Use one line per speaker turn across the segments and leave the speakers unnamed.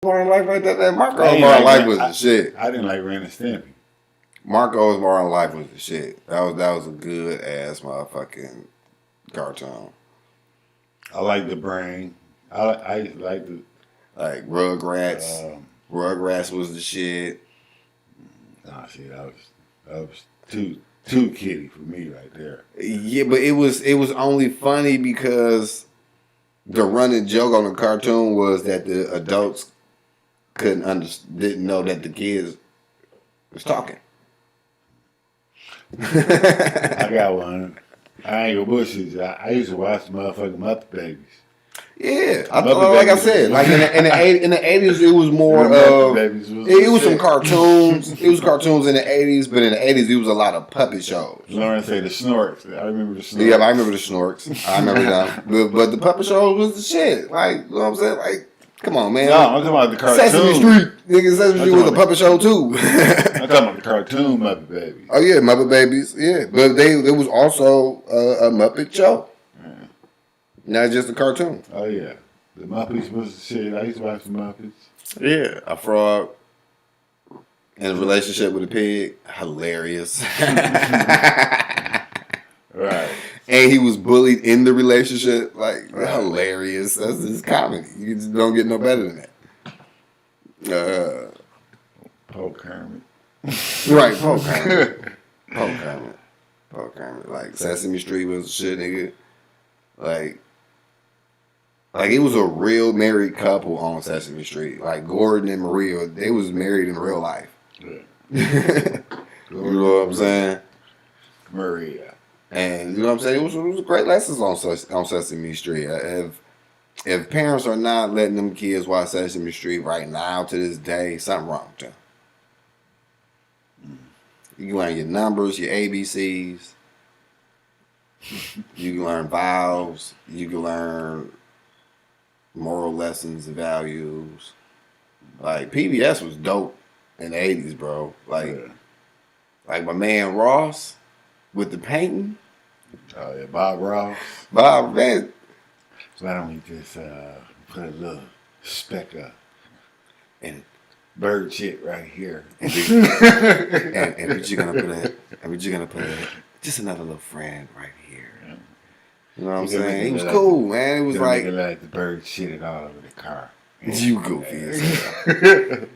Modern Life like that. Marco's Modern Life was the shit.
I didn't like Ren and Stimpy.
Marco's Modern Life was the shit. That was a good ass motherfucking cartoon.
I like the Brain. I like the
Rugrats. Rugrats was the shit.
Nah, see, that was too kiddie for me right there.
Yeah, but it was only funny because the running joke on the cartoon was that the adults didn't know that the kids was talking.
I got one. I ain't gonna bullshit. I used to watch the motherfucking Muppet Babies.
Yeah, like I said, like in the 80s, it was more of it was some cartoons. It was cartoons in the 80s, but in the 80s, it was a lot of puppet shows.
Lauren say the Snorks. I remember the Snorks.
Yeah, I remember the Snorks. I remember them. But the puppet shows was the shit. Like, you know what I'm saying? Like, come on, man.
No, I'm talking about the cartoon.
Sesame Street. Nigga, Sesame Street was a puppet show too.
I'm talking about the cartoon Muppet Babies.
Oh yeah, Muppet Babies. Yeah, but there was also a Muppet show. Not just a cartoon.
Oh yeah, the Muppets was the shit. I used to watch the Muppets.
Yeah, a frog in a relationship with a pig, hilarious.
Right.
And he was bullied in the relationship, like hilarious. That's just comedy. You just don't get no better than that.
Poe Kermit.
Right, Poe Kermit. Poe Kermit. Like Sesame Street was the shit, nigga. Like it was a real married couple on Sesame Street. Like Gordon and Maria, they was married in real life. Yeah. You know what I'm saying?
Maria.
And you know what I'm saying? It was great lessons on Sesame Street. If parents are not letting them kids watch Sesame Street right now to this day, something wrong with them. You can learn your numbers, your ABCs. You can learn vowels. You can learn moral lessons and values. Like PBS was dope in the 80s, bro. Like my man Ross with the painting.
Oh yeah, Bob Ross.
Bob, man.
Why don't we just put a little speck of
and
bird shit right here?
And but you're gonna put just another little friend right here. You know what I'm saying? He was cool, man. It was like
the bird shitted all over the car.
You goofy as hell.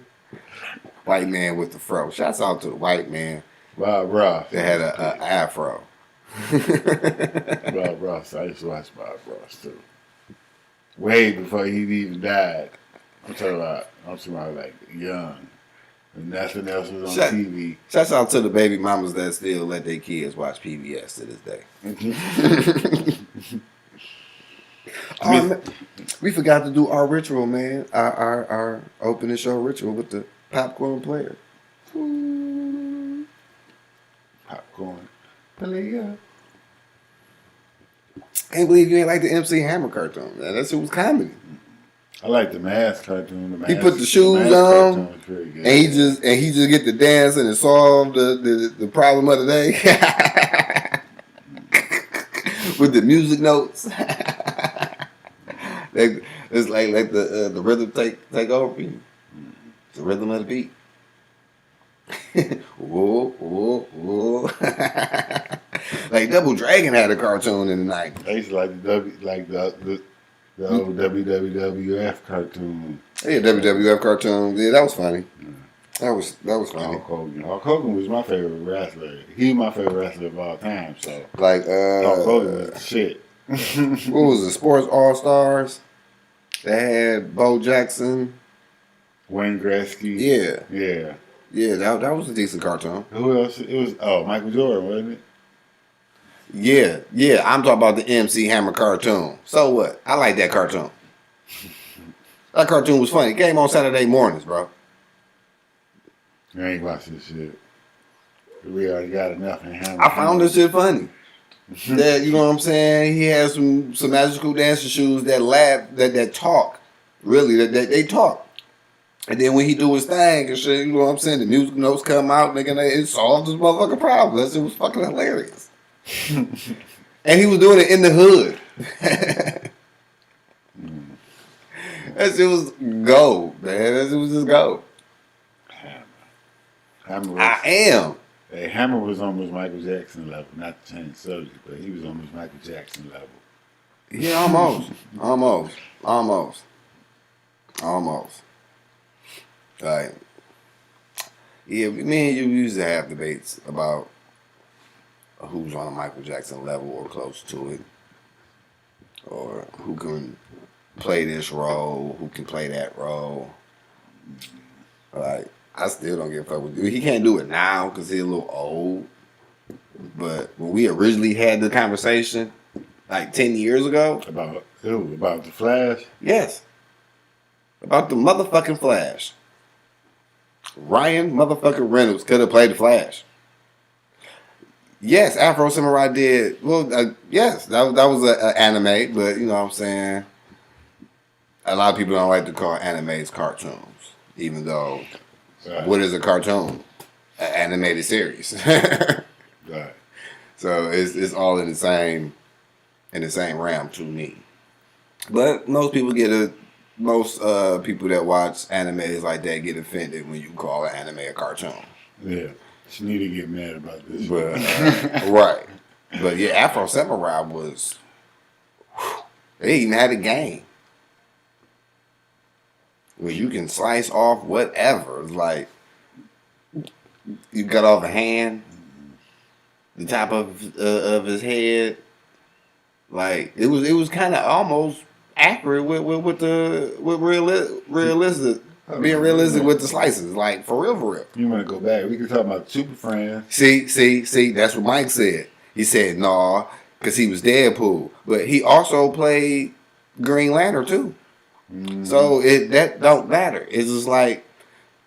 White man with the fro. Shouts out to the white man.
Bob Ross.
That had a afro.
Bob Ross. I used to watch Bob Ross too. Way before he even died. I'm talking about like young. And nothing else was on TV.
Shouts out to the baby mamas that still let their kids watch PBS to this day. We forgot to do our ritual, man. Our opening show ritual with the popcorn player.
Popcorn player.
Can't believe you ain't like the MC Hammer cartoon, man. That shit was comedy.
I like the Mask cartoon.
He put the shoes on, and he just get to dance and solve the problem of the day with the music notes. It's like the rhythm take over for you. It's the rhythm of the beat. Whoa, whoa, whoa. Like Double Dragon had a cartoon in the 90s.
I used to like the old WWF cartoon.
Yeah, WWF cartoon. Yeah, that was funny. That was funny.
Hulk Hogan was my favorite wrestler. He was my favorite wrestler of all time. So
like
Hulk Hogan was the shit.
What was it? Sports All Stars. They had Bo Jackson,
Wayne Gretzky.
Yeah. That was a decent cartoon.
Who else? It was Michael Jordan, wasn't it?
Yeah. I'm talking about the MC Hammer cartoon. So what? I like that cartoon. That cartoon was funny. It came on Saturday mornings, bro.
I ain't watching this shit. We already got enough in Hammer.
I found this shit funny. That, you know what I'm saying? He has some magical dancing shoes that laugh, that talk. Really, that they talk. And then when he do his thing and shit, you know what I'm saying? The music notes come out, nigga, it solved this motherfucking problem. It was fucking hilarious. And he was doing it in the hood. That shit was gold, man. That shit was just gold.
Hammer
I
was,
am.
hey, Hammer was almost Michael Jackson level. Not to change subject, but he was almost Michael Jackson level.
Yeah, almost. Like, yeah, me and you used to have debates about who's on a Michael Jackson level or close to it, or who can play this role, who can play that role. Like, I still don't give a fuck with you. He can't do it now because he's a little old. But when we originally had the conversation, like 10 years ago.
About who? About the Flash?
Yes. About the motherfucking Flash. Ryan motherfucking Reynolds could have played the Flash. Yes, Afro Samurai did. Well, yes, that was an anime, but you know what I'm saying? A lot of people don't like to call animes cartoons, even though what is a cartoon? An animated series.
Right.
So it's all in the same realm to me. But most people that watch animes like that get offended when you call an anime a cartoon.
Yeah. She need to get mad about this.
But right. But yeah, Afro Samurai was they even had a game where you can slice off whatever. Like you cut off a hand, the top of his head. Like it was kind of almost accurate with realistic, being realistic with the slices. Like for real.
You want to go back? We can talk about Super Friends.
See. That's what Mike said. He said nah, because he was Deadpool, but he also played Green Lantern too. Mm-hmm. So that don't matter. It's just like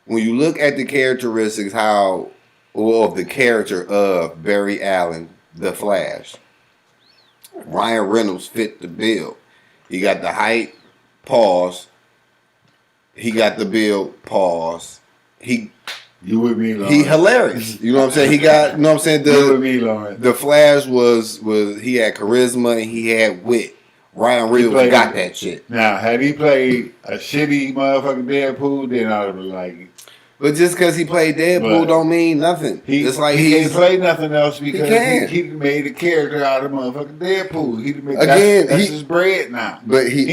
when you look at the characteristics, of the character of Barry Allen, the Flash. Ryan Reynolds fit the bill. He got the height, pause. He got the build, pause. You
with me, Lauren.
He hilarious. You know what I'm saying? He got, you know what I'm saying?
You with me, Lauren.
The Flash was he had charisma and he had wit. Ryan Reynolds got that shit.
Now, had he played a shitty motherfucking Deadpool, then I would have been like.
But just because he played Deadpool don't mean nothing. It's like
he can't play nothing else because
he
made a character out of motherfucking Deadpool. That's his bread now.
But he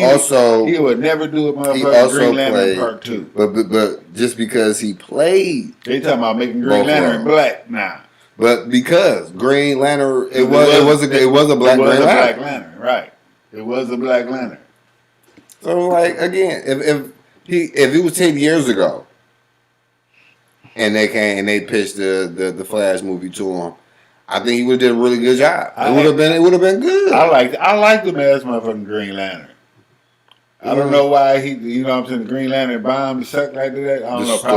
would never do a motherfucking Green Lantern Part 2.
But just because he played,
they talking about making Green Lantern black now.
But because Green Lantern, it was a black Green Lantern.
Black Lantern, right? It was a Black Lantern.
So like again, if it was 10 years ago. And they came and they pitched the Flash movie to him. I think he would have did a really good job. It would have been good.
I liked him as motherfucking Green Lantern. I don't know why you know what I'm saying, the Green Lantern bomb sucked like that. I don't know. The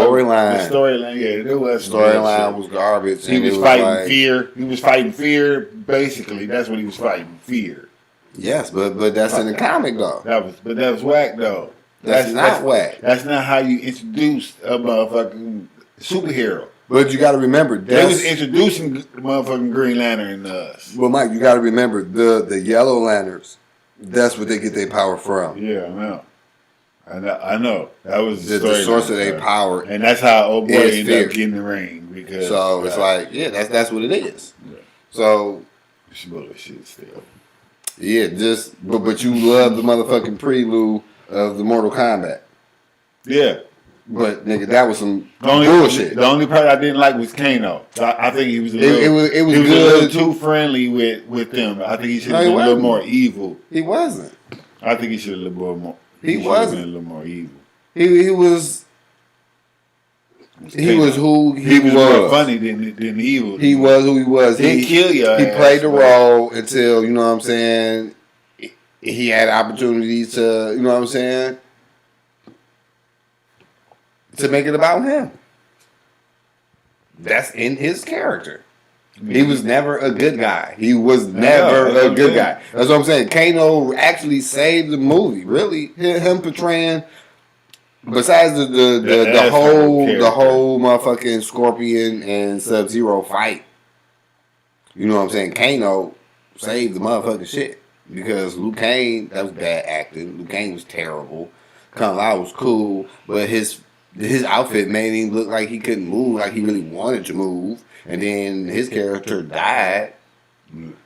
storyline, yeah, it was.
Storyline was garbage.
He was fighting fear. He was fighting fear. Basically, that's what he was fighting, fear.
Yes, but that's in the comic though.
That was whack though.
That's not whack.
That's not how you introduced a motherfucking superhero.
But you got to remember,
they was introducing motherfucking Green Lantern to us.
Well, Mike, you got to remember the Yellow Lanterns. That's what they get their power from.
Yeah, I know. That was
the source of their power,
and that's how old boy ended up getting the ring. Because
it's like, yeah, that's what it is. Yeah. So
it's bullshit still.
Yeah, but you love the motherfucking prelude of the Mortal Kombat.
Yeah.
But nigga, that was some bullshit.
The only part I didn't like was Kano. I think he was
it was
he was
good.
A little too friendly with them. I think he should have been a little more evil.
He wasn't.
I think he should have been a little more.
He wasn't
been a little more evil.
He was. He was who
he was. More funny than evil.
He was who he was.
He didn't kill you.
He played the role until, you know what I'm saying, he had opportunities to, you know what I'm saying, to make it about him. That's in his character. He was never a good guy. He was never a good guy. That's what I'm saying. Kano actually saved the movie. Really, him portraying. Besides the whole motherfucking Scorpion and Sub-Zero fight, you know what I'm saying? Kano saved the motherfucking shit because Liu Kang, that was bad acting. Liu Kang was terrible. Kung Lao was cool, but his outfit made him look like he couldn't move, like he really wanted to move. And then his character died.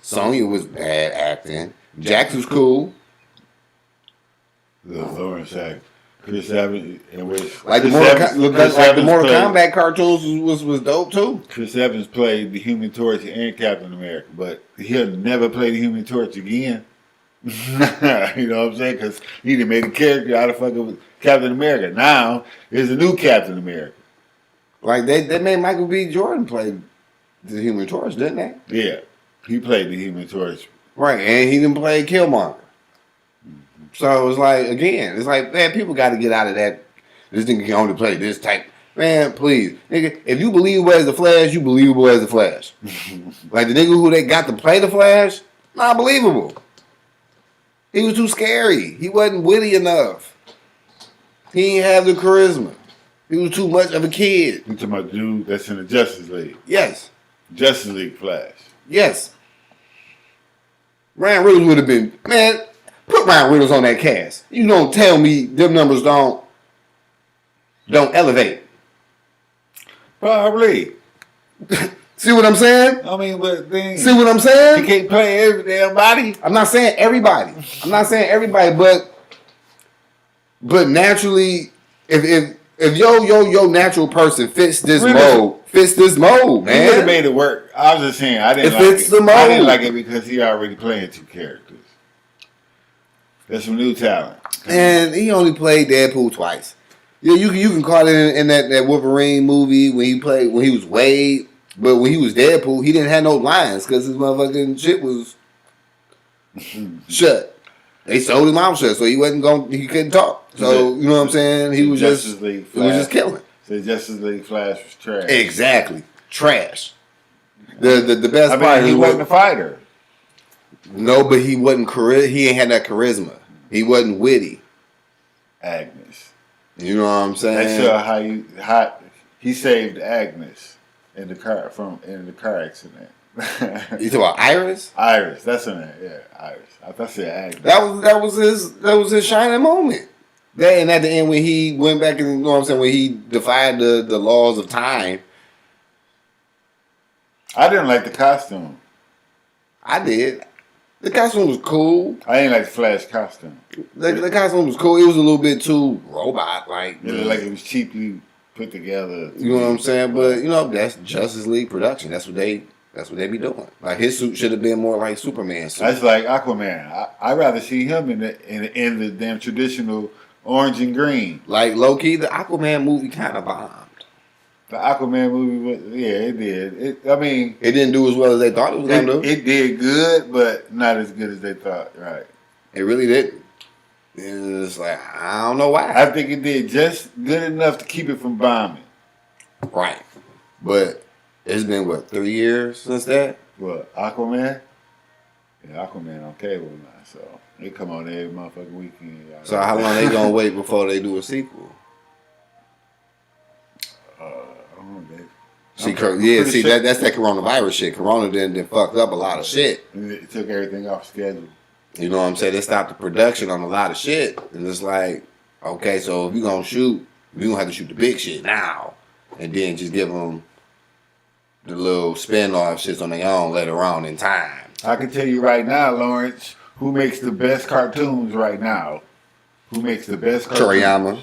Sonya was bad acting. Jax was cool.
The Lawrence act. Chris Evans and which
Like the Mortal Kombat cartoons was dope too.
Chris Evans played the Human Torch and Captain America, but he'll never play the Human Torch again. You know what I'm saying? Because he done made a character out of fucking Captain America. Now there's a new Captain America.
Like they made Michael B. Jordan play the Human Torch, didn't they?
Yeah, he played the Human Torch.
Right, and he didn't play Killmonger. So it's like, again, it's like, man, people got to get out of that. This nigga can only play this type. Man, please. Nigga, if you believable as the Flash, you believable as the Flash. Like the nigga who they got to play the Flash, not believable. He was too scary. He wasn't witty enough. He didn't have the charisma. He was too much of a kid.
You talking about the dude that's in the Justice League?
Yes.
Justice League Flash.
Yes. Ryan Reynolds would have been, man, put Ryan Reynolds on that cast. You don't tell me them numbers don't elevate.
Probably.
See what I'm saying?
I mean, but then
See what I'm saying?
he can't play every damn body.
I'm not saying everybody. But naturally, if your natural person fits this mold, man.
He would have made it work. I was just saying, I didn't like it because he already playing two characters. There's some new talent.
And he only played Deadpool twice. Yeah, you can call it in that Wolverine movie when he was Wade, but when he was Deadpool, he didn't have no lines because his motherfucking shit was shut. They sold him out shut, so he couldn't talk. So you know what I'm saying? He was just killing.
So Justice League Flash was trash.
Exactly, trash. The best part.
He wasn't a fighter.
No, but he wasn't he ain't had that charisma. He wasn't witty.
Agnes.
You know what I'm saying?
That's how he saved Agnes in the car accident.
You talking about Iris?
Iris, that's her name. Yeah, Iris. I thought she said Agnes.
That was his shining moment. And at the end when he went back and you know what I'm saying, when he defied the laws of time.
I didn't like the costume.
I did. The costume was cool.
I didn't like the Flash costume.
The costume was cool. It was a little bit too robot-like.
It looked like it was cheaply put together.
You know what I'm saying? But you know that's Justice League production. That's what they be doing. Like his suit should have been more like Superman suit.
That's like Aquaman. I'd rather see him in the damn traditional orange and green.
Like low key, the Aquaman movie kind of bombed.
The Aquaman movie, it did. It
didn't do as well as they thought it was going to do.
It did good, but not as good as they thought, right?
It really didn't. It's like, I don't know why.
I think it did just good enough to keep it from bombing.
Right. But it's been, 3 years since that?
What, Aquaman? Yeah, Aquaman on cable now, so they come on every motherfucking weekend. Y'all.
So how long they going to wait before they do a sequel? That's that coronavirus shit. Corona then fucked up a lot of shit.
It took everything off schedule.
You know what I'm saying? They stopped the production on a lot of shit. And it's like, okay, so if you're going to shoot, you're going to have to shoot the big shit now. And then just give them the little spin-off shits on their own later on in time.
I can tell you right now, Lawrence, who makes the best cartoons right now? Who makes the best cartoons?
Toriyama.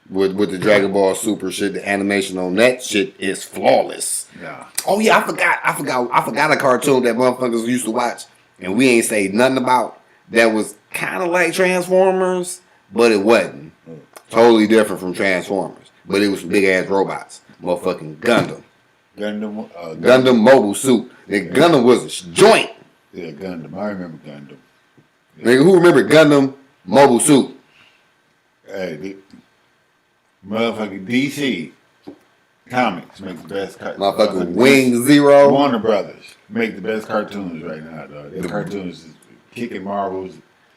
With the Dragon Ball Super shit, the animation on that shit is flawless.
Yeah.
Oh yeah, I forgot a cartoon that motherfuckers used to watch, and we ain't say nothing about. That was kind of like Transformers, but it wasn't. Totally different from Transformers, but it was some big ass robots. Motherfucking Gundam. Gundam Mobile Suit. The Gundam was a joint.
Yeah, Gundam. I remember Gundam.
Yeah. Nigga, who remember Gundam Mobile Suit?
Hey, motherfucking DC Comics make the best cartoons.
Motherfucking Wing Zero.
Warner Brothers make the best cartoons right now, dog. Their cartoons is kicking Marvel's.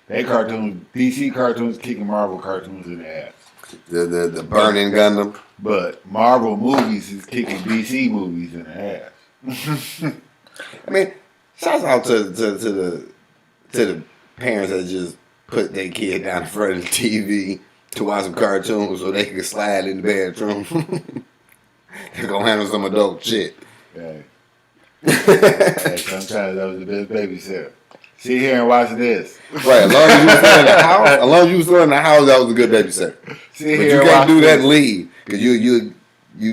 DC cartoons kicking Marvel cartoons in the ass.
The burning Gundam.
But Marvel movies is kicking DC movies in the ass.
I mean, shouts out to the parents that just put their kid down in front of the TV to watch some cartoons so they can slide in the bedroom. They're gonna handle some adult shit.
Hey. Hey, sometimes that was the best babysitter. Sit here and watch this.
Right, as long as you were still in the house, that was a good babysitter. But you can't do that and leave because you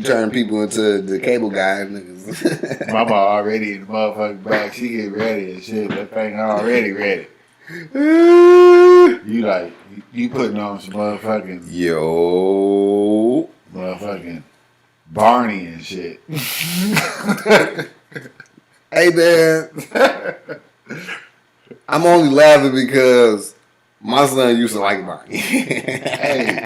turn people into the cable guy. Niggas.
Mama already in the motherfucking back. She get ready and shit. That thing already ready. You putting on some motherfucking motherfucking Barney and shit.
Hey man, I'm only laughing because my son used to like Barney.
Hey,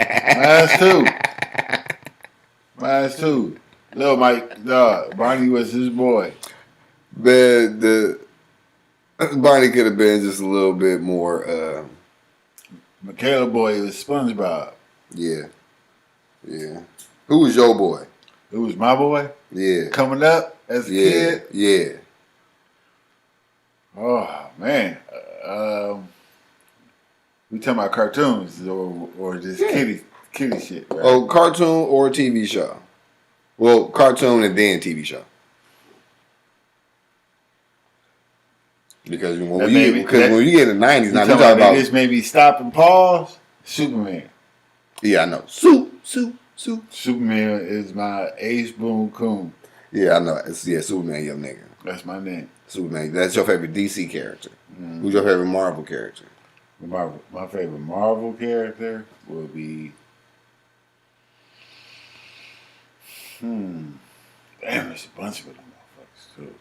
mine's too. Little Mike, Barney was his boy.
Man, Barney could have been just a little bit more.
Michaela boy was SpongeBob.
Yeah. Who was your boy?
Who was my boy?
Yeah.
Coming up as a kid?
Yeah.
Oh, man. We talking about cartoons or just kitty shit, right?
Oh, cartoon or TV show? Well, cartoon and then TV show. Because when you get in the 90s, now you talking about...
This made me stop and pause. Superman.
Yeah, I know.
Superman is my Ace Boone Coon.
Yeah, I know. Superman, your nigga.
That's my name.
Superman. That's your favorite DC character. Mm-hmm. Who's your favorite Marvel character?
My favorite Marvel character will be... Damn, there's a bunch of them motherfuckers, too.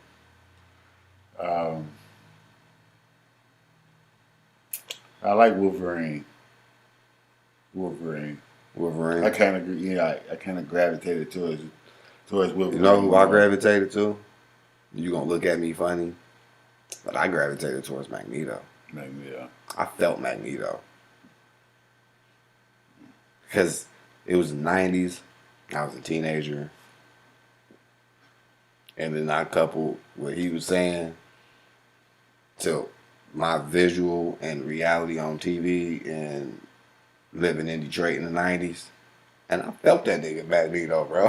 I like Wolverine. I kind of gravitated towards Wolverine.
You know who I gravitated to? You gonna look at me funny, but I gravitated towards Magneto. I felt Magneto because it was the 90s. I was a teenager, and then I coupled what he was saying to my visual and reality on TV and living in Detroit in the 90s. And I felt that nigga Magneto, bro.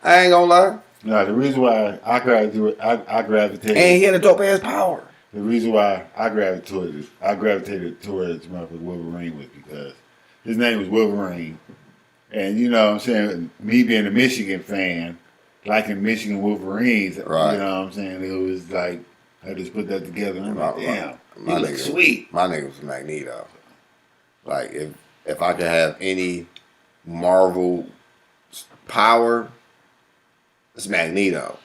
I ain't gonna lie.
No, the reason why I gravitated,
and he had a dope ass power.
The reason why I gravitated towards Wolverine was because his name was Wolverine. And you know what I'm saying, me being a Michigan fan, liking Michigan Wolverines,
right.
You know what I'm saying, it was like, I just put that together and I'm like, damn, he looks sweet.
My nigga was Magneto. Like, if I could have any Marvel power, it's Magneto.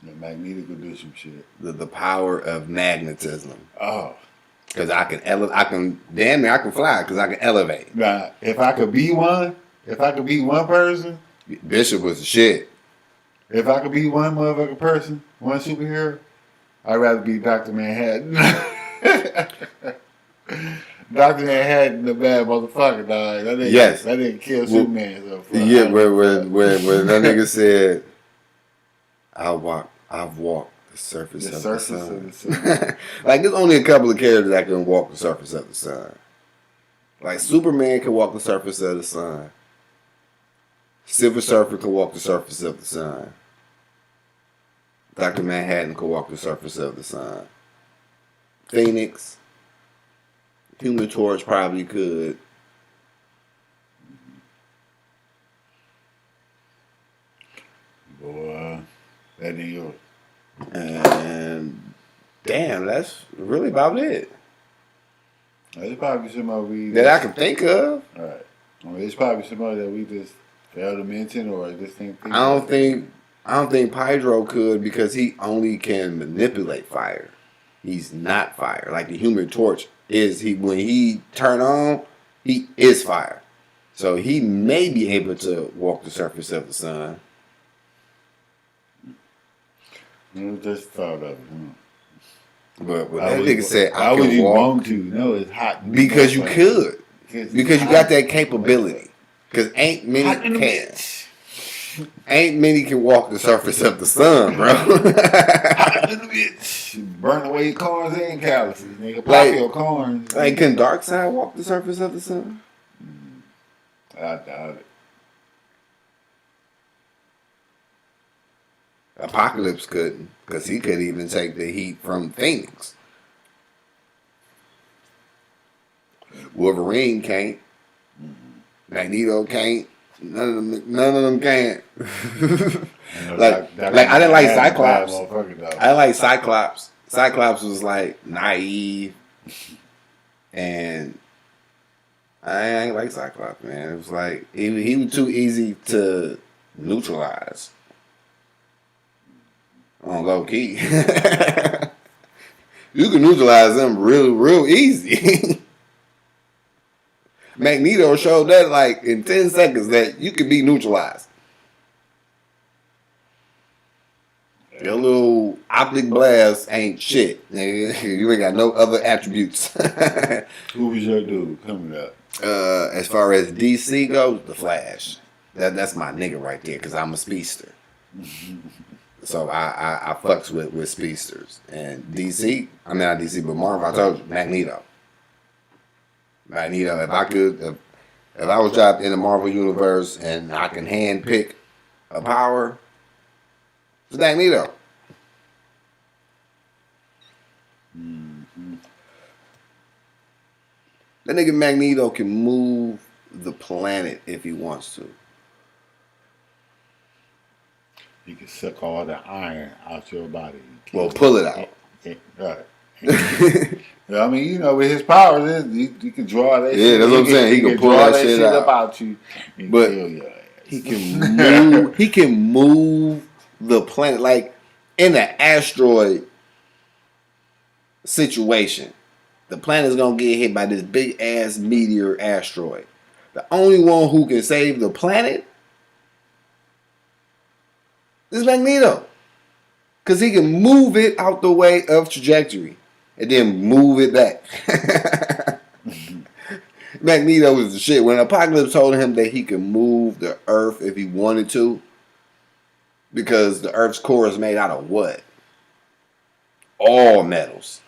Yeah, Magneto could do some shit.
The power of magnetism.
Oh.
Because I can fly because I can elevate.
Now, if I could be one person.
Bishop was the shit.
If I could be one motherfucking person, one superhero, I'd rather be Dr. Manhattan. Dr. Manhattan, the bad motherfucker, dog. That didn't kill Superman.
Yeah, where that nigga said, I've walked the surface of the sun. Like, there's only a couple of characters that can walk the surface of the sun. Like, Superman can walk the surface of the sun. Silver Surfer can walk the surface of the sun. Dr. Manhattan can walk the surface of the sun. Phoenix, Human Torch probably could.
Boy, that ain't yours.
And damn, that's really about it.
There's probably somebody
that I can think of.
All right. Well, there's probably somebody that we just failed to mention, or just think.
I don't think Pedro could because he only can manipulate fire. He's not fire. Like the Human Torch is when he turn on, he is fire. So he may be able to walk the surface of the sun.
Just thought of it.
But that nigga said,
"Why would you want to? No, it's hot."
Because you could. Because you got that capability. Because ain't many can. Ain't many can walk the surface of the sun, bro.
Hot in the bitch. Burn away corns and calluses, nigga. Pop your corns.
Like, can Darkseid walk the surface of the sun?
I doubt it.
Apocalypse couldn't, because he could even take the heat from Phoenix. Wolverine can't. Magneto can't. None of them can. like I didn't like Cyclops. I didn't like Cyclops. Cyclops was like naive, and I ain't like Cyclops, man. It was like he was too easy to neutralize. On low key, you can neutralize them real easy. Magneto showed that like in 10 seconds that you can be neutralized. Your little optic blast ain't shit. You ain't got no other attributes.
Who was your dude coming up?
As far as DC goes, the Flash. That's my nigga right there because I'm a speedster. So I fucks with speedsters. And DC, I mean not DC, but Marvel, I told you, Magneto. Magneto, if I was dropped in the Marvel universe and I can hand pick a power, it's Magneto. That nigga Magneto can move the planet if he wants to.
You can suck all the iron out your body.
Well, pull it out.
Right. I mean, you know, with his powers, he can draw that shit.
Yeah, that's what I'm saying. He can pull
draw
that shit out
about you and
but
kill your ass.
He can move. He can move the planet like in an asteroid situation. The planet's gonna get hit by this big ass meteor asteroid. The only one who can save the planet is Magneto. Because he can move it out the way of trajectory and then move it back. Magneto is the shit. When Apocalypse told him that he could move the Earth if he wanted to, because the Earth's core is made out of what? All metals.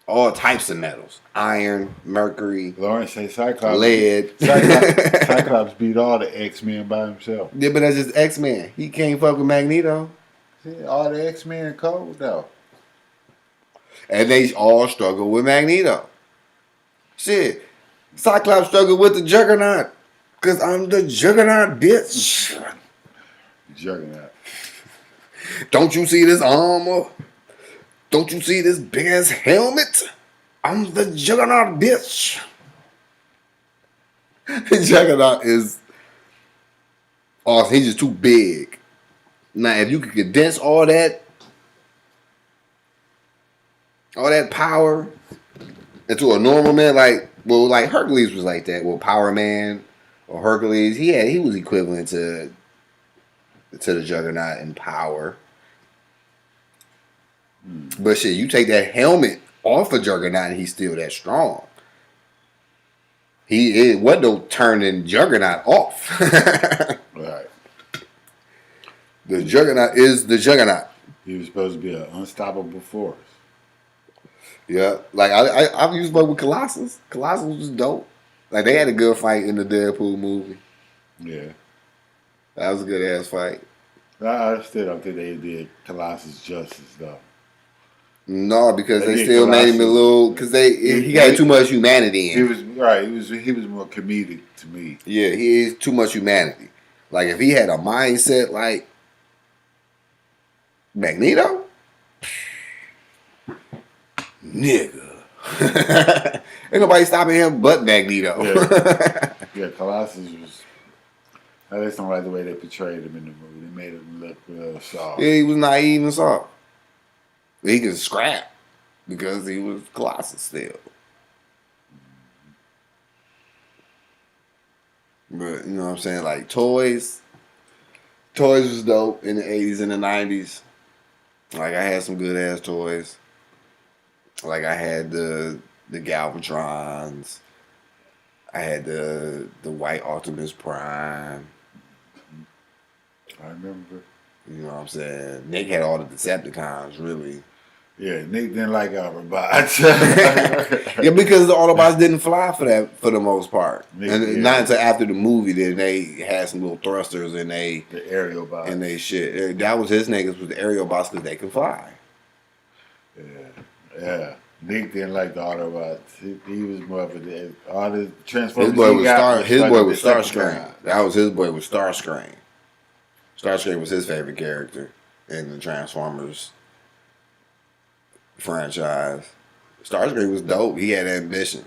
All types of metals. Iron, mercury,
Lawrence say Cyclops.
lead.
Cyclops beat all the X-Men by himself.
Yeah, but that's just X-Men. He can't fuck with Magneto.
See, all the X-Men cold though.
And they all struggle with Magneto. Shit. Cyclops struggled with the Juggernaut. Because I'm the Juggernaut, bitch.
Juggernaut.
Don't you see this armor? Don't you see this big ass helmet? I'm the Juggernaut, bitch. Juggernaut is awesome. He's just too big. Now, if you could condense all that power into a normal man, like Hercules was like that. Well, Power Man or Hercules, he was equivalent to the Juggernaut in power. But shit, you take that helmet off of Juggernaut and he's still that strong. It wasn't turning Juggernaut off.
Right.
The Juggernaut is the Juggernaut.
He was supposed to be an unstoppable force.
Yeah, like I've used one with Colossus. Colossus was dope. Like they had a good fight in the Deadpool movie.
Yeah,
that was a good ass fight.
I still don't think they did Colossus justice though.
No, because they still made him a little. Because he got too much humanity in.
He was right. He was more comedic to me.
Yeah, he is too much humanity. Like if he had a mindset like Magneto, nigga, ain't nobody stopping him but Magneto.
Yeah, Colossus was. I just don't like the way they portrayed him in the movie. They made him look real soft.
Yeah, he was naive and soft. He could scrap because he was Colossus still. But you know what I'm saying? Like toys was dope in the 80s and the 90s. Like I had some good ass toys. Like I had the Galvatrons. I had the White Optimus Prime.
I remember.
You know what I'm saying? Nick had all the Decepticons, really.
Yeah, Nick didn't like Autobots.
Yeah, because the Autobots didn't fly for the most part,
Nick,
and
yeah.
not until after the movie then they had some little thrusters and
The aerial bots.
and they shit. That was his niggas with the aerial bots because they can fly.
Yeah. Nick didn't like the Autobots. He was more of all the Transformers
His boy
he
was
got
His boy was
fucking
Starscream. That was his boy was Starscream. Starscream was his favorite character in the Transformers franchise. Starscream was dope. He had ambition.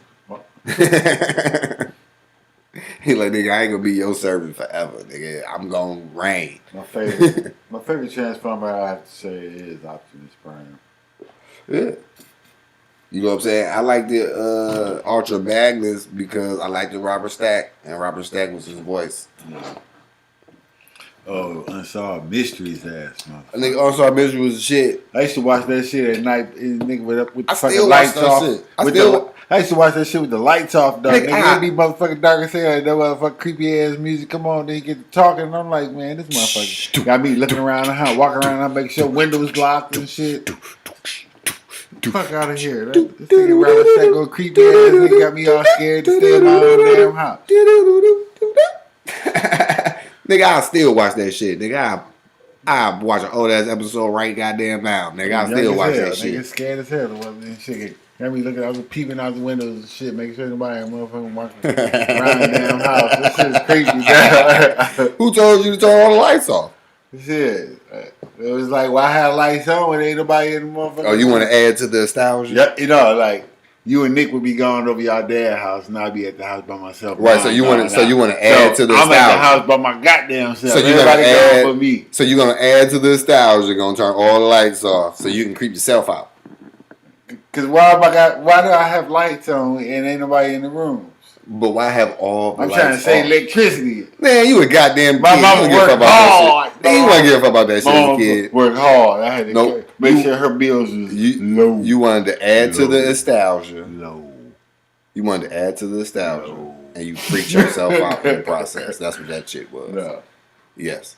He like, nigga, I ain't gonna be your servant forever, nigga. I'm gonna reign.
My favorite Transformer I have to say is Optimus Prime.
Yeah. You know what I'm saying? I like the Ultra Magnus because I like the Robert Stack, and Robert Stack was his voice.
Oh, Unsolved Mysteries ass, man.
I think Unsolved Mystery was the shit.
I used to watch that shit at night. Nigga with the
I
fucking
still watch
lights
that
off.
shit.
I used to watch that shit with the lights off, dog.
Nigga,
It be motherfucking dark as hell. That motherfucking creepy ass music. Come on, then you get to talking, and I'm like, man, this motherfucker got me looking around the house, walking around the house, making sure windows locked and shit. Fuck out of here. This nigga Robert Stack go creepy ass nigga got me all scared to stay in my own damn house.
Nigga, I still watch that shit. Nigga, I watch an old ass episode right goddamn now. Nigga, I still watch that shit.
Nigga scared as hell. And shit. Got me looking, I was peeping out the windows and shit, making sure nobody motherfucking walking around the damn house. This shit's creepy, dog.
Who told you to turn all the lights off?
Shit. It was like, why have lights on when ain't nobody in the motherfucker?
Oh, you want to add to the nostalgia?
Yeah, you know, like you and Nick would be going over y'all dad's house, and I'd be at the house by myself.
Right. So you want to add to the nostalgia.
I'm at the house by my goddamn self.
So
you're gonna add for me.
So you're gonna add to the nostalgia. You're gonna turn all the lights off so you can creep yourself out.
Cause why do I have lights on and ain't nobody in the rooms?
But why have all the
I'm
lights
trying to say
off?
electricity.
Man, you a goddamn
My
kid.
mama worked hard.
You want to give a fuck about that shit as a kid.
Worked hard. I had to make sure her bills was low.
You wanted to add to the nostalgia.
Low.
You wanted to add to the nostalgia. And you freaked yourself out in the process. That's what that shit was.
No.
Yes.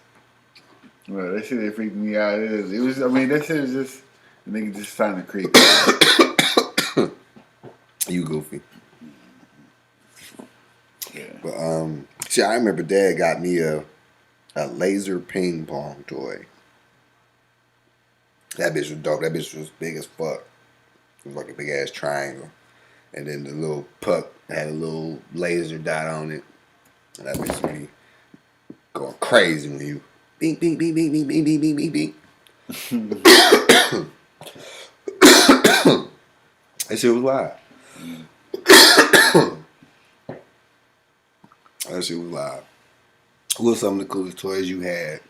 Well, that shit freaked me out. It was. I mean, that shit was just a nigga just trying to creep.
You goofy.
Yeah.
But see, I remember Dad got me a laser ping pong toy. That bitch was dope. That bitch was big as fuck. It was like a big ass triangle, and then the little puck had a little laser dot on it. And that bitch be going crazy when you bing bing bing bing bing bing bing bing bing bing. That shit was wild. That shit was live. What were some of the coolest toys you had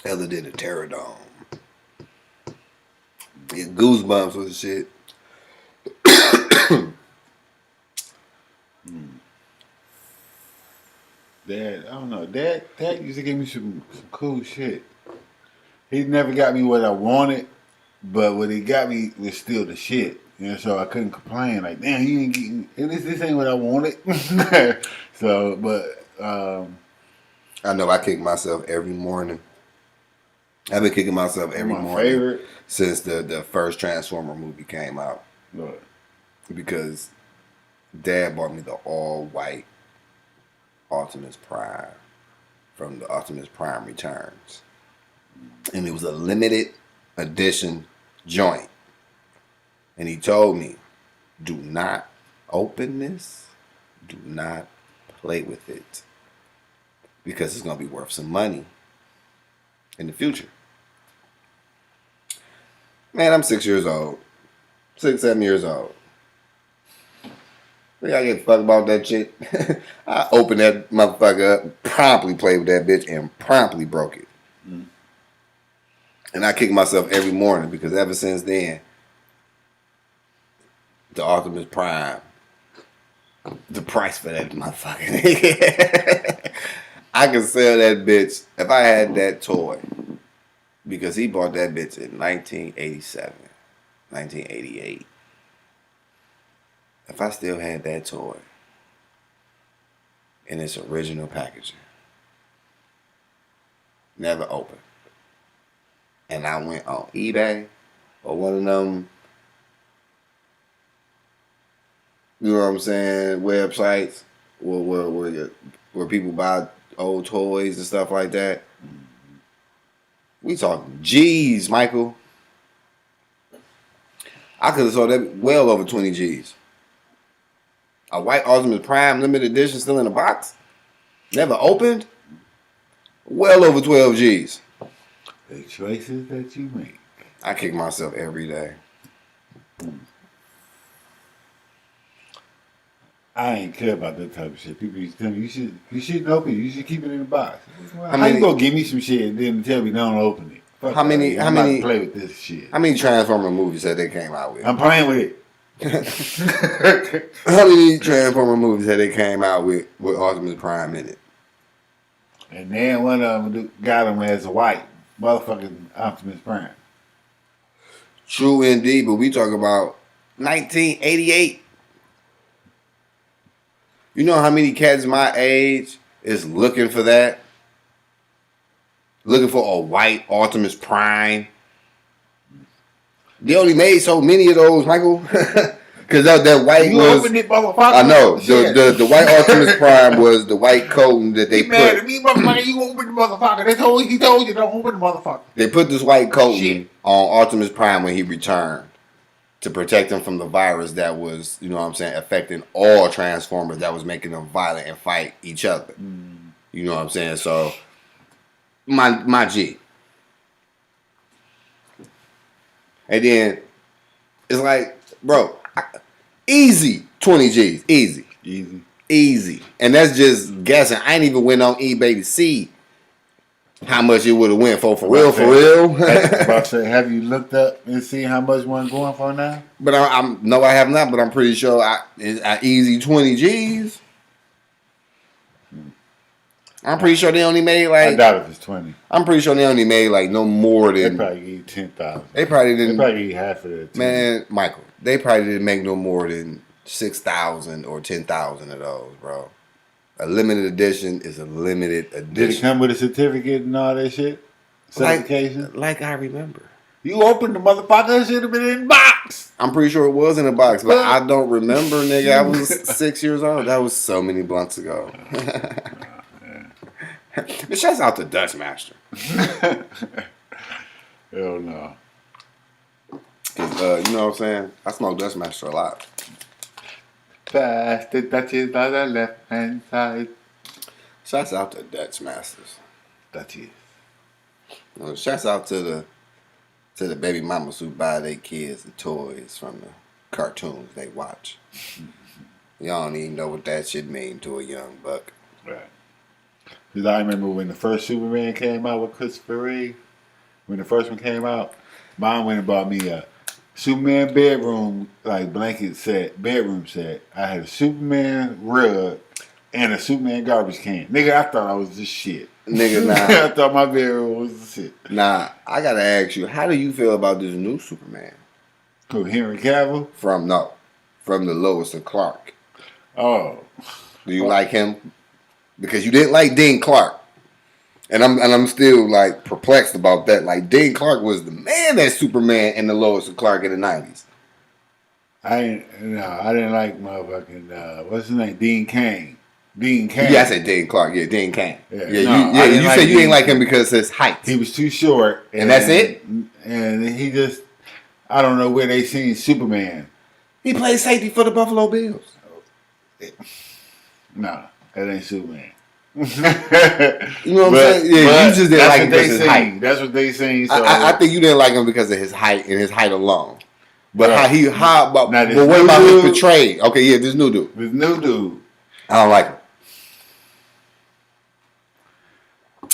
other than the Pterodome? Yeah, Goosebumps was the shit.
Dad, I don't know. Dad used to give me some cool shit. He never got me what I wanted, but what he got me was still the shit. You know, so I couldn't complain. Like, damn, he ain't getting this ain't what I wanted. So, but
I know I kick myself every morning. I've been kicking myself every morning since the first Transformer movie came out.
What?
Because Dad bought me the all white Optimus Prime from the Optimus Prime Returns. And it was a limited edition joint. And he told me, do not open this. Do not play with it. Because it's going to be worth some money in the future. Man, I'm 6 years old. 6, 7 years old. I get fucked about that shit. I opened that motherfucker up, promptly played with that bitch, and promptly broke it. Mm. And I kick myself every morning because ever since then, the Optimus Prime, the price for that motherfucker, I could sell that bitch if I had that toy. Because he bought that bitch in 1987, 1988. If I still had that toy in its original packaging, never opened. And I went on eBay or one of them, you know what I'm saying, websites where people buy old toys and stuff like that. We talking G's, Michael. I could have sold that well over 20 G's. A white Ultimate Prime limited edition still in the box, never opened. Well over 12 G's.
The choices that you make.
I kick myself every day.
I ain't care about that type of shit. People used to tell me you shouldn't open it. You should keep it in the box. How you gonna give me some shit and then tell me don't open it? Fuck
How many?
I'm not play with this shit.
How many Transformer movies that they came out with?
I'm playing with it.
How many Transformer movies that they came out with Optimus Prime in it?
And then one of them got him as a white motherfucking Optimus Prime.
True indeed, but we talk about 1988. You know how many cats my age is looking for that? Looking for a white Optimus Prime. They only made so many of those, Michael. Because that white
opened it, motherfucker.
I know. The white Optimus Prime was the white coating that they put.
Mad at me, motherfucker. You open the motherfucker. He told you don't open the motherfucker.
They put this white coating on Optimus Prime when he returned to protect him from the virus that was, you know what I'm saying, affecting all Transformers, that was making them violent and fight each other. You know what I'm saying? So, my G. And then, it's like, bro, easy 20 G's. Easy. And that's just guessing. I ain't even went on eBay to see how much it would have went for real.
Have you looked up and seen how much one's going for now?
But no, I have not. But I'm pretty sure it's easy 20 G's. I'm pretty sure they only made like.
I doubt if it's 20.
I'm pretty sure they only made like no more than.
They probably gave 10,000.
They probably didn't.
They probably gave half of it.
Man, Michael, they probably didn't make no more than 6,000 or 10,000 of those, bro. A limited edition is a limited edition.
Did it come with a certificate and all that shit? Certification?
Like I remember.
You opened the motherfucker, it should have been in the box.
I'm pretty sure it was in a box, but I don't remember, nigga. I was 6 years old. That was so many blunts ago. Shouts out to Dutch Master.
Hell no.
You know what I'm saying? I smoke Dutch Master a lot.
Fast, it touches on the left hand side.
Shouts out to Dutch Masters.
Dutchies.
Shouts out to the baby mamas who buy their kids the toys from the cartoons they watch. Y'all don't even know what that shit mean to a young buck.
Right. Because I remember when the first Superman came out with Christopher Reeve. When the first one came out, Mom went and bought me a Superman bedroom, like bedroom set. I had a Superman rug and a Superman garbage can. Nigga, I thought I was the shit.
Nigga, nah.
I thought my bedroom was the shit.
Nah, I gotta ask you, how do you feel about this new Superman?
Who, Henry Cavill?
From the Lois and Clark.
Oh.
Do you like him? Because you didn't like Dean Clark. And I'm still like perplexed about that. Like Dean Clark was the man as Superman in the Lois and Clark in the 90s.
I didn't like motherfucking what's his name? Dean Cain.
Yeah, I said Dean Clark. Yeah, Dean Cain.
Yeah,
you said you didn't like him because of his height.
He was too short.
And that's it?
And he just, I don't know where they seen Superman.
He played safety for the Buffalo Bills.
No, that ain't Superman.
You know what I'm saying? Yeah, you just didn't like him because of his height.
That's what they seen. So
I think you didn't like him because of his height and his height alone. But but what about his portrayed? Okay, yeah, this new dude. I don't like him.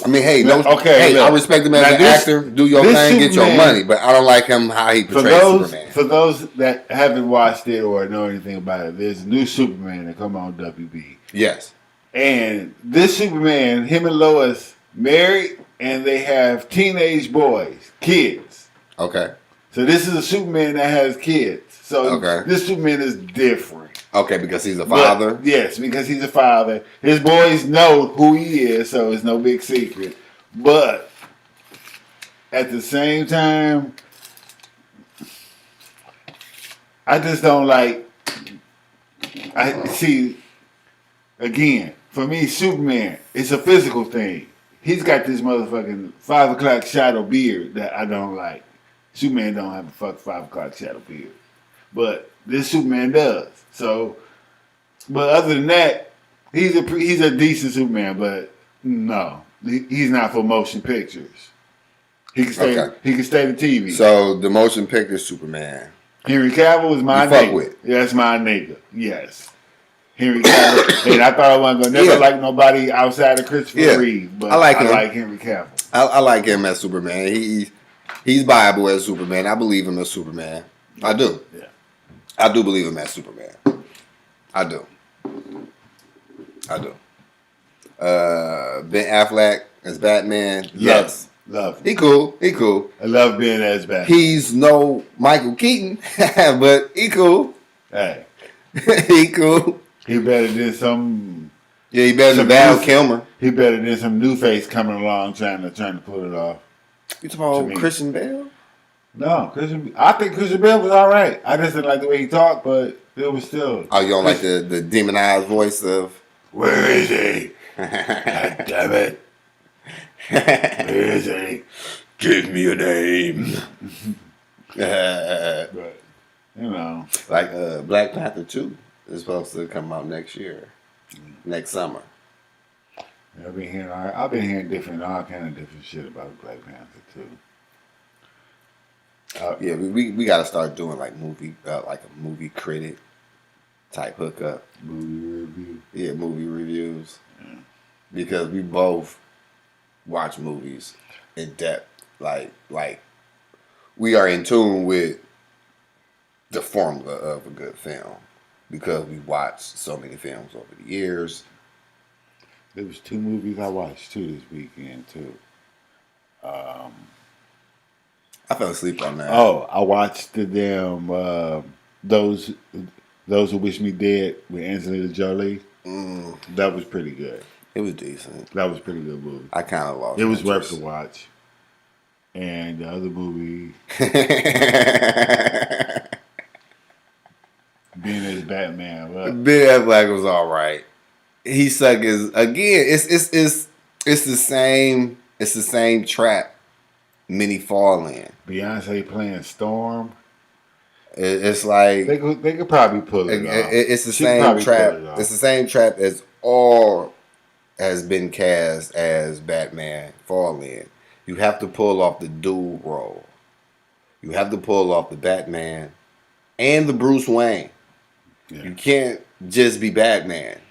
I mean, hey, I respect him as an actor. Do your thing, get your money. But I don't like him how he portrays Superman.
For those that haven't watched it or know anything about it, there's a new Superman that come on WB.
Yes.
And this Superman, him and Lois married, and they have teenage kids.
Okay.
So this is a Superman that has kids. So this Superman is different.
Okay, because he's a father?
But, yes, because he's a father. His boys know who he is, so it's no big secret. But at the same time, I just don't like. I see. Again, for me, Superman, it's a physical thing. He's got this motherfucking 5 o'clock shadow beard that I don't like. Superman don't have a 5 o'clock shadow beard, but this Superman does. So, but other than that, he's a decent Superman. But no, he's not for motion pictures. He can stay.
Okay.
He can stay to TV.
So the motion picture Superman.
Henry Cavill is my
You fuck
nigga.
with.
Yeah, that's my nigga. Yes. Henry Cavill. And I thought I wasn't gonna never like nobody outside of Christopher Reeve, but I like Henry Cavill.
I like him as Superman. He's viable as Superman. I believe him as Superman. I do.
Yeah.
I do believe him as Superman. I do. Ben Affleck as Batman. Yes.
Love him.
He cool.
I love being as Batman.
He's no Michael Keaton, but he cool.
Hey.
He cool.
He better than some.
Yeah, he better than Val Kilmer.
He better than some new face coming along trying to pull it off.
You talking about Christian Bale?
No, I think Christian Bale was all right. I just didn't like the way he talked, but it was still.
Oh, you don't like the demonized voice of?
Where is he? God damn it! Where is he?
Give me a name.
But you know,
like Black Panther 2 is supposed to come out next year, next summer.
I've been hearing all kind of different shit about Black Panther too.
Yeah, we got to start doing like a movie critic type hookup.
Movie review.
Yeah, movie reviews. Yeah. Because we both watch movies in depth. Like we are in tune with the formula of a good film because we watched so many films over the years.
There was 2 movies I watched too this weekend too.
I fell asleep on that.
Oh, I watched the damn those Who Wish Me Dead with Angelina Jolie. That was pretty good.
It was decent.
That was a pretty good movie.
I kind of lost.
It was worth the watch. And the other movie, being as Batman.
Ben Affleck was all right. He suck as again. It's the same trap. Many fall in.
Beyonce playing Storm.
It's like
they could probably pull it off.
It's the same trap. It's the same trap as all has been cast as Batman fall in. You have to pull off the dual role. You have to pull off the Batman and the Bruce Wayne. Yeah. You can't just be Batman.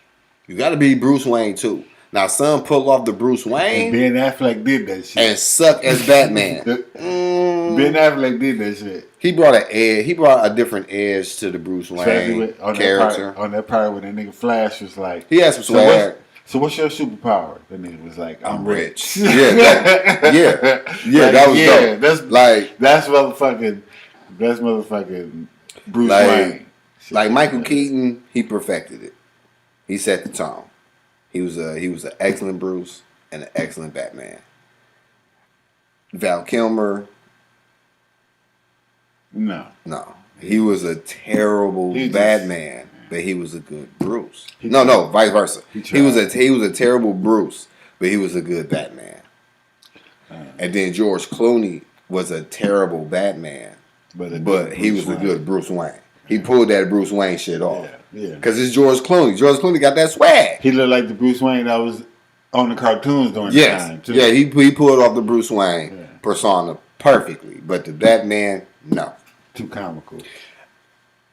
You got to be Bruce Wayne too. Now, some pull off the Bruce Wayne.
And Ben Affleck did that shit.
And suck as Batman.
Ben Affleck did that shit.
He brought a different edge to the Bruce Wayne character.
On that part where that nigga Flash was like...
He had some swag.
So what's your superpower? That nigga was like, I'm rich.
Yeah, that was dope.
That's motherfucking Bruce Wayne.
Like Michael Keaton, he perfected it. He set the tone. He was an excellent Bruce and an excellent Batman. Val Kilmer.
No.
He was a terrible Batman, but he was a good Bruce. No, vice versa. He was a terrible Bruce, but he was a good Batman. And then George Clooney was a terrible Batman, but he was a good Bruce Wayne. He pulled that Bruce Wayne shit off. Yeah. Because it's George Clooney. George Clooney got that swag.
He looked like the Bruce Wayne that was on the cartoons during the time, too.
Yeah, he pulled off the Bruce Wayne persona perfectly. But the Batman, no.
Too comical.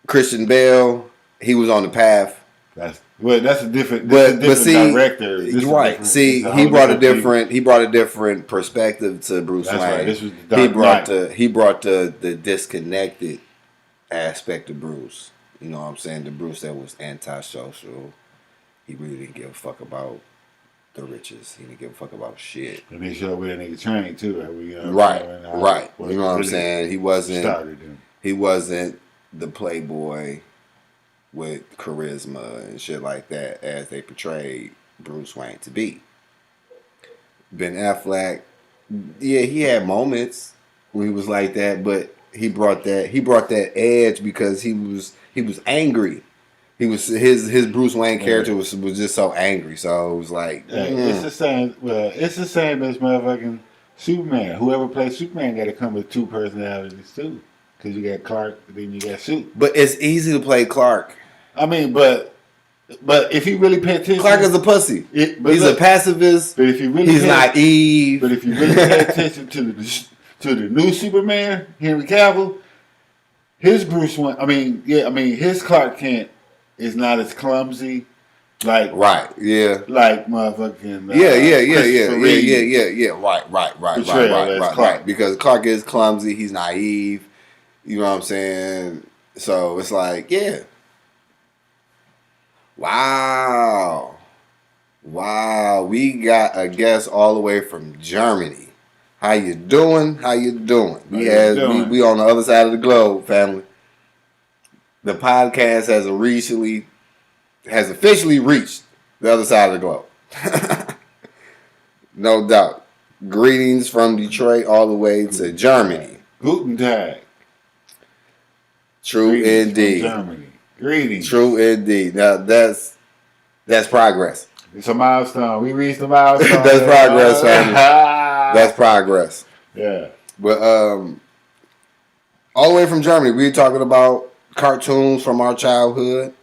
Christian Bale, he was on the path.
That's a different director.
Right. See, he brought a different perspective to Bruce Wayne.
Right. This was the
he brought the disconnected aspect of Bruce. You know what I'm saying? The Bruce that was antisocial. He really didn't give a fuck about the riches. He didn't give a fuck about shit.
And they showed up with that nigga train too.
Right. You know what I'm saying? He wasn't the playboy with charisma and shit like that as they portrayed Bruce Wayne to be. Ben Affleck Yeah, he had moments where he was like that, but he brought that edge because he was angry. He was his Bruce Wayne character was just so angry. So it was like,
It's the same. Well, it's the same as motherfucking Superman. Whoever plays Superman got to come with two personalities too, because you got Clark, then you got Suit.
but it's easy to play Clark.
I mean, but if you really pay attention,
Clark is a pussy. He's
look,
a pacifist.
But if you really
he's naive.
But if you really pay attention to the new Superman, Henry Cavill, his Bruce Wayne. His Clark Kent is not as clumsy. Like
right, yeah,
like motherfucking
right. Because Clark is clumsy. He's naive. You know what I'm saying? So it's like, yeah. Wow. We got a guest all the way from Germany. How you doing? We on the other side of the globe, family. The podcast has officially reached the other side of the globe. No doubt. Greetings from Detroit all the way to Germany.
Guten Tag.
True
Greetings
indeed.
from Germany. Greetings.
True indeed. Now that's progress.
It's a milestone. We reached the milestone.
That's progress, family. That's progress.
Yeah.
But all the way from Germany, we were talking about cartoons from our childhood.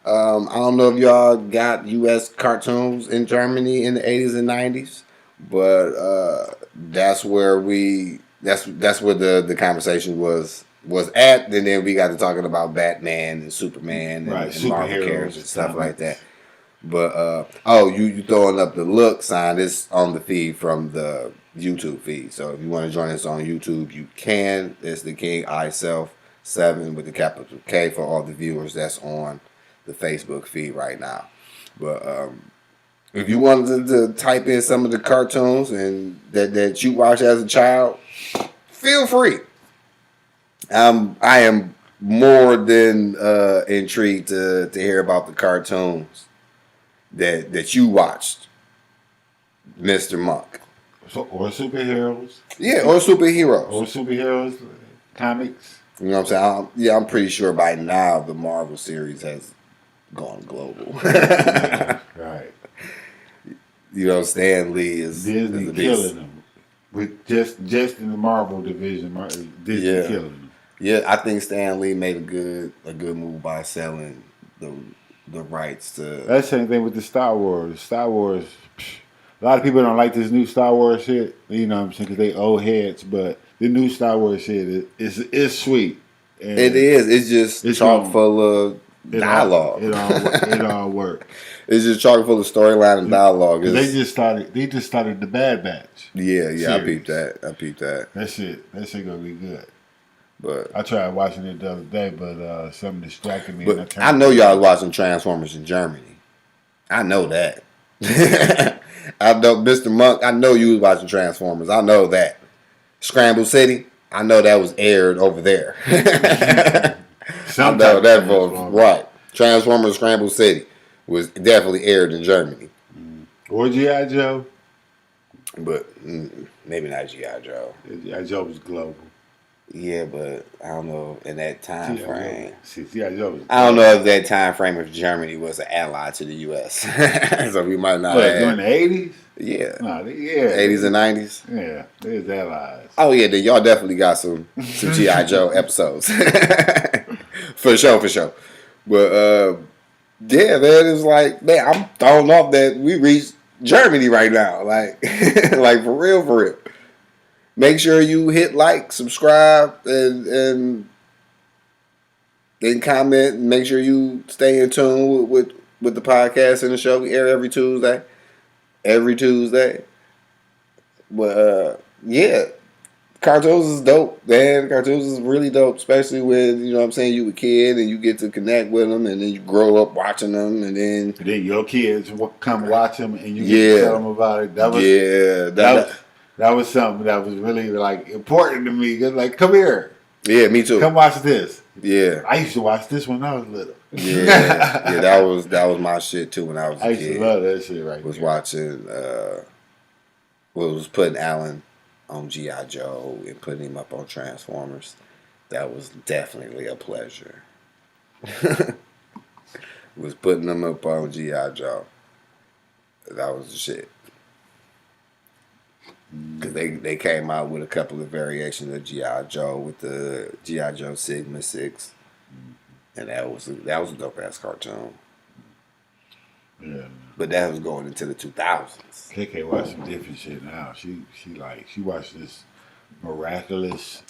I don't know if y'all got U.S. cartoons in Germany in the 80s and 90s, but that's where the conversation was at. And then we got to talking about Batman and Superman and Marvel characters and stuff like that. But you throwing up the look sign. It's on the feed from the YouTube feed. So if you want to join us on YouTube, you can. It's the King I Self 7 with the capital K for all the viewers that's on the Facebook feed right now. But if you wanted to type in some of the cartoons and that you watched as a child, feel free. I am more than intrigued to hear about the cartoons that you watched, Mr. Monk.
Or superheroes.
Yeah, or superheroes.
Or superheroes, comics.
You know what I'm saying? I'm pretty sure by now the Marvel series has gone global.
Right.
You know, Stan Lee is
Disney killing them. With just in the Marvel division, Disney killing them.
Yeah, I think Stan Lee made a good move by selling the rights to.
That's the same thing with the Star Wars. Star Wars. A lot of people don't like this new Star Wars shit. You know what I'm saying? Because they old heads, but the new Star Wars shit is sweet. And
it is. It's just chock full of dialogue.
It all works.
It's just chock full of storyline and dialogue.
They just started the Bad Batch.
Yeah,
series.
I peeped that.
That shit gonna be good.
But
I tried watching it the other day, but something distracted me.
But I know y'all watching Transformers in Germany. I know that. I know Mr. Monk. I know you was watching Transformers. I know that. Scramble City. I know that was aired over there. I know that vote right. Transformers Scramble City was definitely aired in Germany.
Or G.I. Joe.
But maybe not G.I. Joe.
G.I. Joe was global.
Yeah, but I don't know in that time frame.
G.I. Joe was
I don't know if that time frame of Germany was an ally to the U.S. So we might not.
During the 80s?
Yeah.
No,
80s and 90s?
Yeah, there's allies.
Oh, yeah, then y'all definitely got some G.I. Joe episodes. For sure. But, yeah, man, it's like, man, I'm thrown off that we reached Germany right now. Like, like for real. Make sure you hit like, subscribe, and comment. And make sure you stay in tune with the podcast and the show. We air every Tuesday. But yeah, cartoons is dope, man. Cartoons is really dope, especially when you know what I'm saying you a kid and you get to connect with them, and then you grow up watching them, and then
your kids come watch them, and you get to tell them about it. That was something that was really like important to me. Like, come here.
Yeah, me too.
Come watch this.
Yeah,
I used to watch this when I was little.
Yeah, that was my shit too when I was a kid.
I used to love that shit. Right,
was watching. Was putting Alan on G.I. Joe and putting him up on Transformers, that was definitely a pleasure. Was putting them up on G.I. Joe. That was the shit. Because they came out with a couple of variations of G.I. Joe with the G.I. Joe Sigma 6. And that was a dope ass cartoon.
Yeah.
But that was going into the 2000s.
KK watch some different shit now. She watched this miraculous.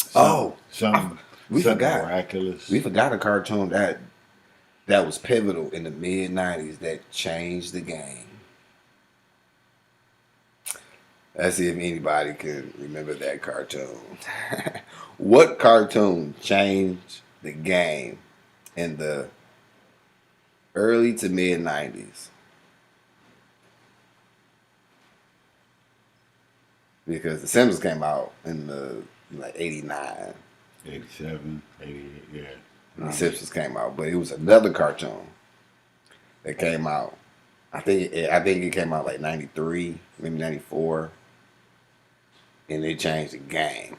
We forgot.
Miraculous.
We forgot a cartoon that was pivotal in the mid 90s that changed the game. Let's see if anybody can remember that cartoon. What cartoon changed the game in the early to mid 90s? Because The Simpsons came out in the 89.
87, 88, yeah.
The Simpsons came out, but it was another cartoon that came out. I think it came out like 93, maybe 94. And they changed the game.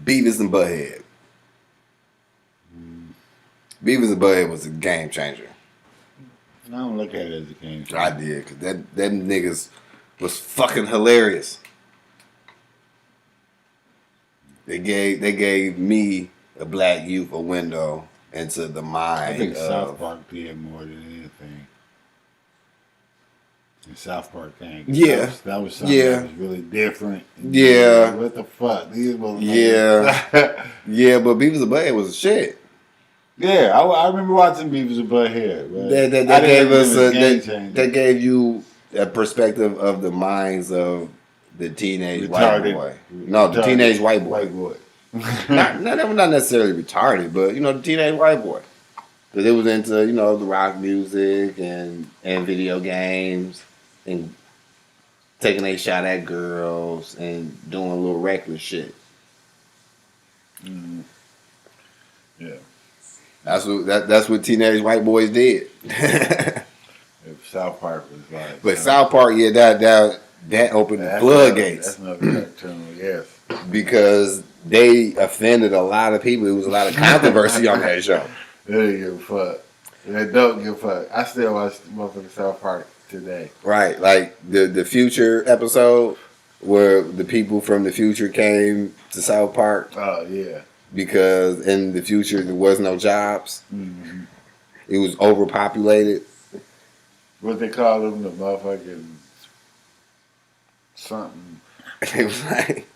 Beavis and Butthead. Beavis and Butthead was a game changer.
I don't look at it as a game changer.
I did, because them niggas was fucking hilarious. They gave me, a black youth, a window into the mind.
I think South Park did more than anything. The South Park thing.
Yeah.
That was something that was really different.
Yeah.
Like, what the fuck? These
Yeah. Yeah, but Beavis and Butthead was a shit.
Yeah, I remember watching Beavis and Butthead.
That gave you a perspective of the minds of the teenage white boy. No, the teenage white boy. They were not necessarily retarded, but the teenage white boy. Because they was into the rock music and video games and taking a shot at girls and doing a little reckless shit.
Mm-hmm. Yeah.
That's what teenage white boys did.
If South Park was like,
but South Park, yeah, that opened the floodgates.
That's another cartoon, yes.
Because they offended a lot of people. There was a lot of controversy on that show.
They didn't give a fuck. They don't give a fuck. I still watch motherfucking South Park today.
Right, like the Future episode where the people from the future came to South Park.
Oh yeah.
Because in the future there was no jobs.
Mm-hmm.
It was overpopulated.
What they call them, the motherfucking something.
It was like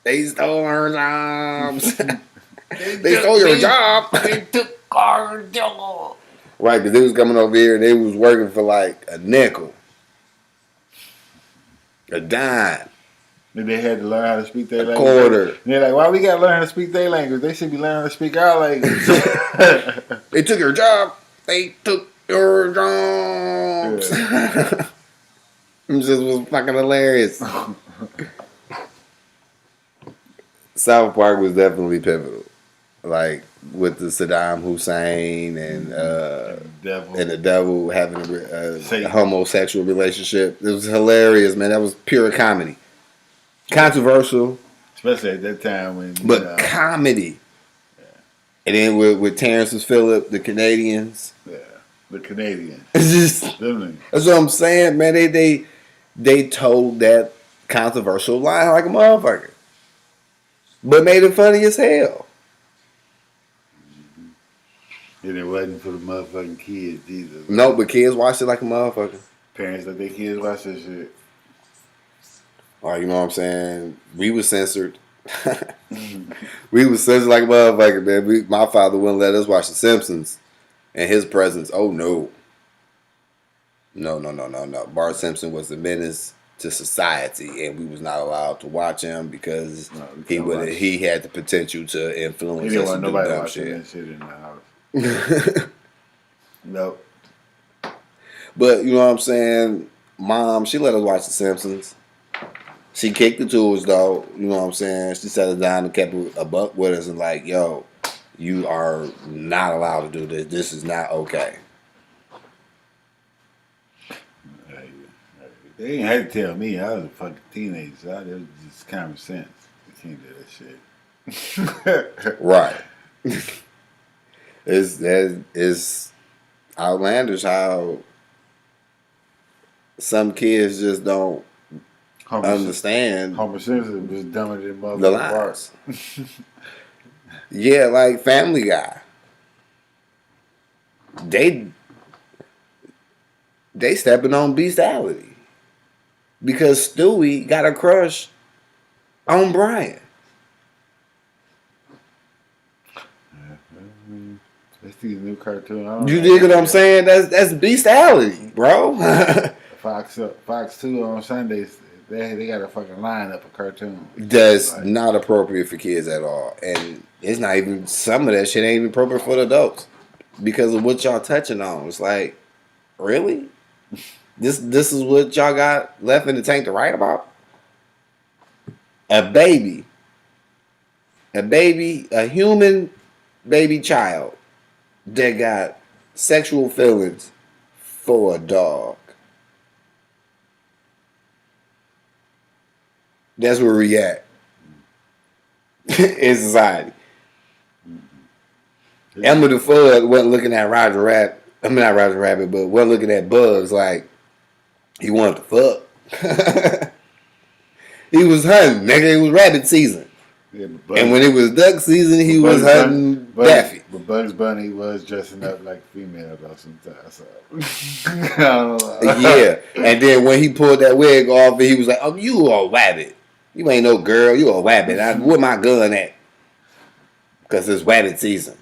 they stole our jobs. They stole your job.
They took our job.
Right, because they was coming over here and they was working for like a nickel, a dime.
Then they had to learn how to speak their language.
Quarter.
And they're like, why we gotta learn how to speak their language? They should be learning how to speak our language.
They took your job. They took your jobs.
Yeah.
It just was fucking hilarious. South Park was definitely pivotal. Like with the Saddam Hussein and the devil having a homosexual relationship. It was hilarious, man. That was pure comedy. Controversial.
Especially at that time when
comedy.
Yeah.
And then with Terrence Phillip, the Canadians.
Yeah. The Canadians.
That's what I'm saying, man. They told that controversial line like a motherfucker. But made it funny as hell.
And it wasn't for the motherfucking kids either.
No, but kids watched it like a motherfucker.
Parents let their kids watch that shit.
Or you know what I'm saying? We was censored. We was censored like a motherfucker, man. My father wouldn't let us watch The Simpsons in his presence. Oh no. No. Bart Simpson was a menace to society, and we was not allowed to watch him because he had the potential to influence us and do dumb shit.
That shit in the house. Nope.
But you know what I'm saying? Mom, she let us watch The Simpsons. She kicked it to us though. You know what I'm saying? She sat us down and kept a buck with us and like, yo, you are not allowed to do this. This is not okay.
They ain't had to tell me. I was a fucking teenager. So it was just common sense. You can't do that shit.
Right. It's outlandish how some kids just don't understand
Homer Simpson was dumber than
the
motherfucking
lines.
Bart.
Yeah, like Family Guy. They stepping on bestiality because Stewie got a crush on Brian.
That's these new cartoons.
You dig what I'm saying? That's bestiality, bro.
Fox 2 on Sundays, they got a fucking lineup of cartoons.
That's not appropriate for kids at all, and it's not even, some of that shit ain't even appropriate for the adults because of what y'all touching on. It's like, really, this is what y'all got left in the tank to write about? A human baby child that got sexual feelings for a dog. That's where we at in society. Elmer the Fudd wasn't looking at Roger Rabbit. I mean, not Roger Rabbit, but wasn't looking at Bugs like he wanted to fuck. He was hunting, nigga. It was rabbit season.
Yeah,
and when it was duck season, he was hunting Daffy.
But Bugs Bunny was dressing up like a female though sometimes. So. I don't know.
Yeah, and then when he pulled that wig off, he was like, "Oh, you a rabbit. You ain't no girl. You a rabbit. Where my gun at? Because it's rabbit season."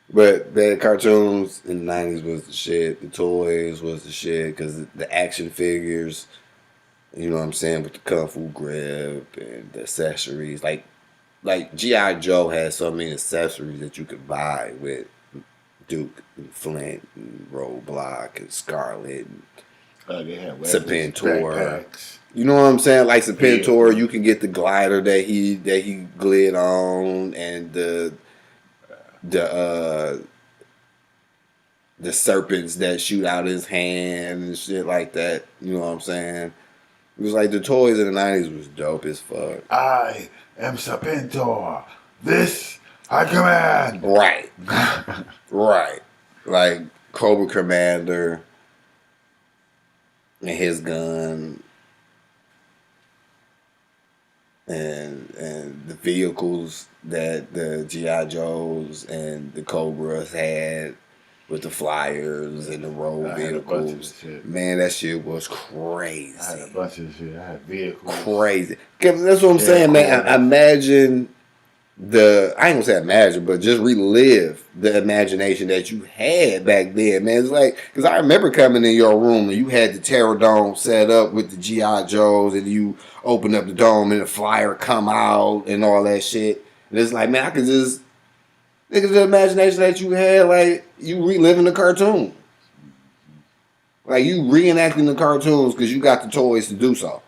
But the cartoons in the 90s was the shit. The toys was the shit because the action figures, you know what I'm saying, with the Kung Fu grip and the accessories. Like G.I. Joe had so many accessories that you could buy with Duke and Flint and Roadblock and Scarlet and Serpentor. You know what I'm saying? Like Serpentor, you can get the glider that he glid on and the serpents that shoot out his hand and shit like that. You know what I'm saying? It was like the toys in the 90s was dope as fuck.
I am Serpentor. This I command.
Right. Right. Like Cobra Commander and his gun and the vehicles that the G.I. Joes and the Cobras had with the flyers and the road vehicles. Man, that shit was crazy.
I had a bunch of shit. I had vehicles.
Crazy. That's what I'm saying, man. Imagine I ain't gonna say imagine, but just relive the imagination that you had back then, man. It's like, because I remember coming in your room and you had the Terror Dome set up with the G.I. Joes and you open up the dome and the flyer come out and all that shit. And it's like, man, I could just, look at the imagination that you had, like, you reliving the cartoon. Like, you reenacting the cartoons because you got the toys to do so.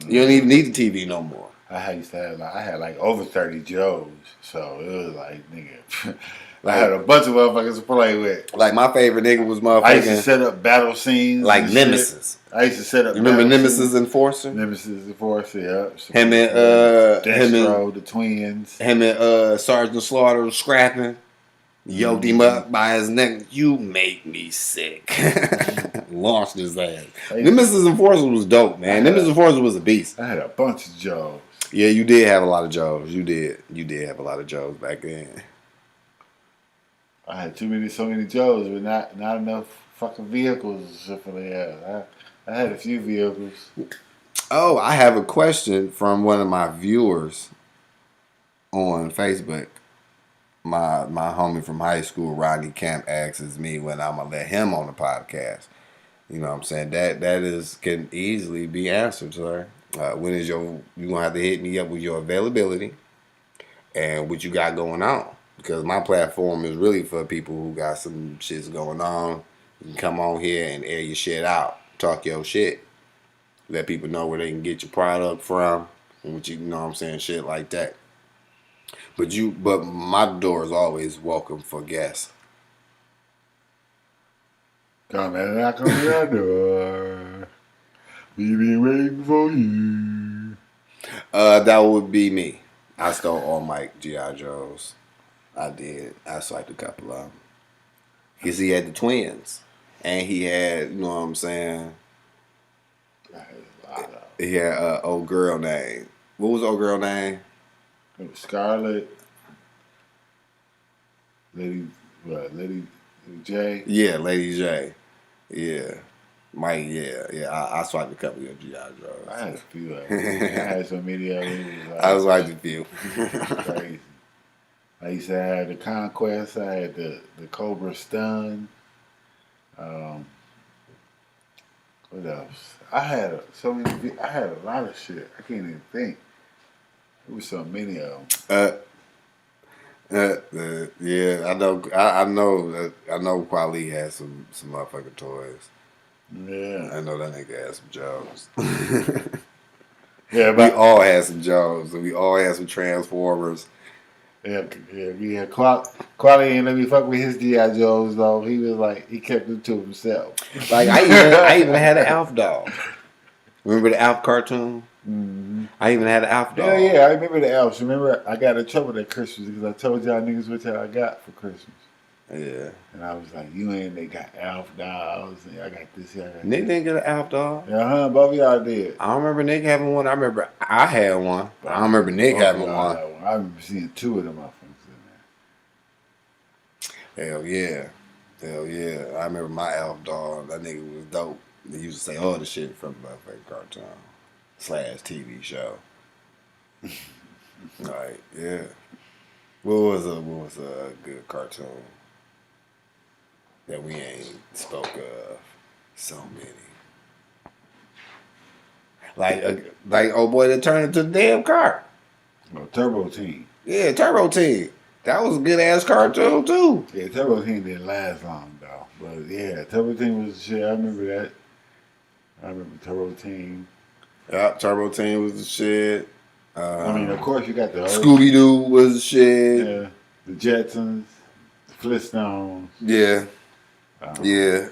You don't even need the TV no more.
I had like over 30 Joes, so it was like, nigga, I had a bunch of motherfuckers to play with.
Like my favorite nigga was motherfucking.
I used to set up battle scenes.
Like Nemesis.
Shit. I used to set up.
You remember Nemesis Enforcer?
Nemesis Enforcer, yeah.
Him and
Destro, the twins.
Him and Sergeant Slaughter was scrapping. Yoked him up by his neck. You make me sick. Launched his ass. Nemesis Enforcer was dope, man. Nemesis Enforcer was a beast.
I had a bunch of Joes.
Yeah, you did have a lot of Joes. You did have a lot of Joes back then.
I had so many Joes, but not enough fucking vehicles. I had a few vehicles.
Oh, I have a question from one of my viewers on Facebook. My homie from high school, Rodney Camp, asks me when I'm gonna let him on the podcast. You know what I'm saying? That can easily be answered, sir. When is you gonna have to hit me up with your availability and what you got going on? Because my platform is really for people who got some shits going on. You can come on here and air your shit out, talk your shit, let people know where they can get your product from, and what you know what I'm saying, shit like that. But my door is always welcome for guests.
Come and knock on your door. We be waiting for you.
That would be me. I stole all Mike G.I. Joes. I did. I swiped a couple of them. Because he had the twins. And he had, you know what I'm saying? He had old girl name. What was old girl name?
It was Scarlet. Lady J.
Yeah, Lady J. Yeah. Mike, yeah. I swiped a couple of G.I. Joes.
I had a few of them. I had so many of them.
I swiped a few.
Crazy. I used to have the Conquest. I had the Cobra Stun. What else? I had so many. I had a lot of shit. I can't even think. There was so many of them.
Yeah, I know. I know. Quali has some motherfucking toys.
Yeah.
I know that nigga had some Joes.
Yeah,
We
but
all had some Joes, and we all had some Transformers.
yeah. Quality ain't let me fuck with his G.I. Joes though. He was like, he kept it to himself.
Like I even had an Alf dog. Remember the Alf cartoon?
Mm-hmm.
I even had an Alf dog.
Yeah, I remember the elves. Remember, I got in trouble that Christmas because I told y'all niggas what y'all got for Christmas.
Yeah.
And I was like, you ain't, they got Alf dolls, and I got this, y'all got
Nick
this.
didn't get an Alf dog.
Yeah, both of y'all did.
I don't remember Nick having one. I remember I had one. I don't remember Nick
Both of
having
y'all
one.
had I remember seeing two of them motherfuckers in
Hell yeah. I remember my Alf dog. That nigga was dope. They used to say all the shit from the motherfucking cartoon / TV show. Like, yeah. What was a good cartoon that we ain't spoke of? So many. Like oh boy that turned into the damn car.
there. Oh, Turbo Team.
Yeah, Turbo Team. That was a good ass cartoon too.
Yeah, Turbo Team didn't last long though. But yeah, Turbo Team was the shit. I remember that. I remember Turbo Team.
Yeah, Turbo Team was the shit.
I mean, of course, you got the
Scooby Doo was the shit.
Yeah, the Jetsons, the Flintstones.
Yeah. Yeah.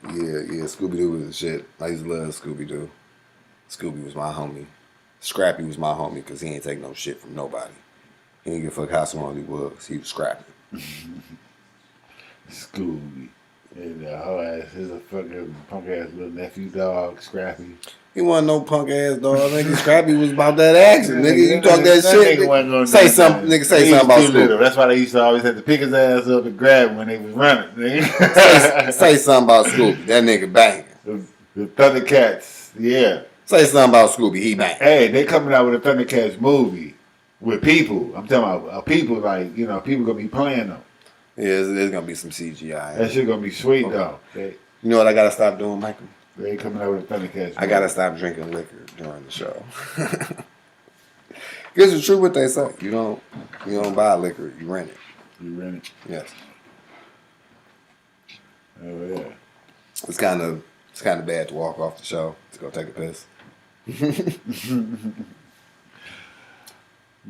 Scooby Doo was the shit. I used to love Scooby Doo. Scooby was my homie. Scrappy was my homie because he ain't take no shit from nobody. He didn't give a fuck how small he was. He was Scrappy.
Scooby. And whole ass, his a fucking punk ass little nephew dog, Scrappy.
He wasn't no punk ass dog. Nigga, Scrappy was about that action. Nigga, you talk that shit.
Nigga wasn't gonna
say something. Nigga, say something about Scooby.
That's why they used to always have to pick his ass up and grab him when they was running. Nigga.
say something about Scooby. That nigga banging.
The Thundercats, yeah.
Say something about Scooby. He banging.
Hey, they coming out with a Thundercats movie with people. I'm talking about people like, people gonna be playing them.
Yeah, there's gonna be some CGI.
That shit gonna be sweet though.
You know what I gotta stop doing, Michael?
They ain't coming out with a Thundercats.
I gotta stop drinking liquor during the show. Because it's true what they say. You don't buy liquor, you rent it.
You rent it?
Yes.
Oh yeah.
It's kind of bad to walk off the show to go take a piss.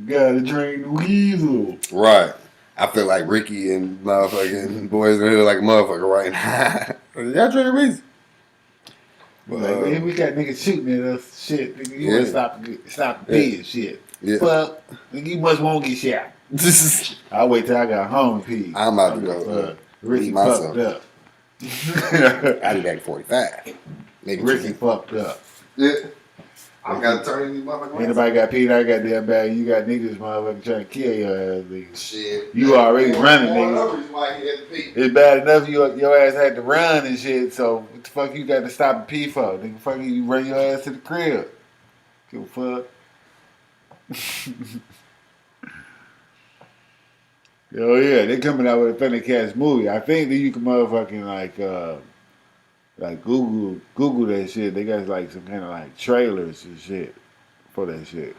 Gotta drink the weasel.
Right. I feel like Ricky and motherfucking boys are here like a motherfucker right now. Y'all drink a reason.
Well, we got niggas shooting at us. Shit, nigga, you wanna stop the pee and shit.
Yeah.
Fuck, nigga, you must won't get shot. I'll wait till I got home and pee.
I'm about to go.
Ricky fucked up.
I'll be back at 45. Maybe
Ricky fucked up.
Yeah. I gotta turn these motherfuckers.
Anybody got peed out goddamn bag, you got niggas motherfucking trying to kill your ass, nigga.
Shit.
You already running, nigga. It's bad enough your ass had to run and shit, so what the fuck you got to stop and pee for? Nigga, fuck you run your ass to the crib. Give a fuck. Oh yeah, they coming out with a Thundercats movie. I think that you can motherfucking like Google that shit. They got like some kind of like trailers and shit for that shit.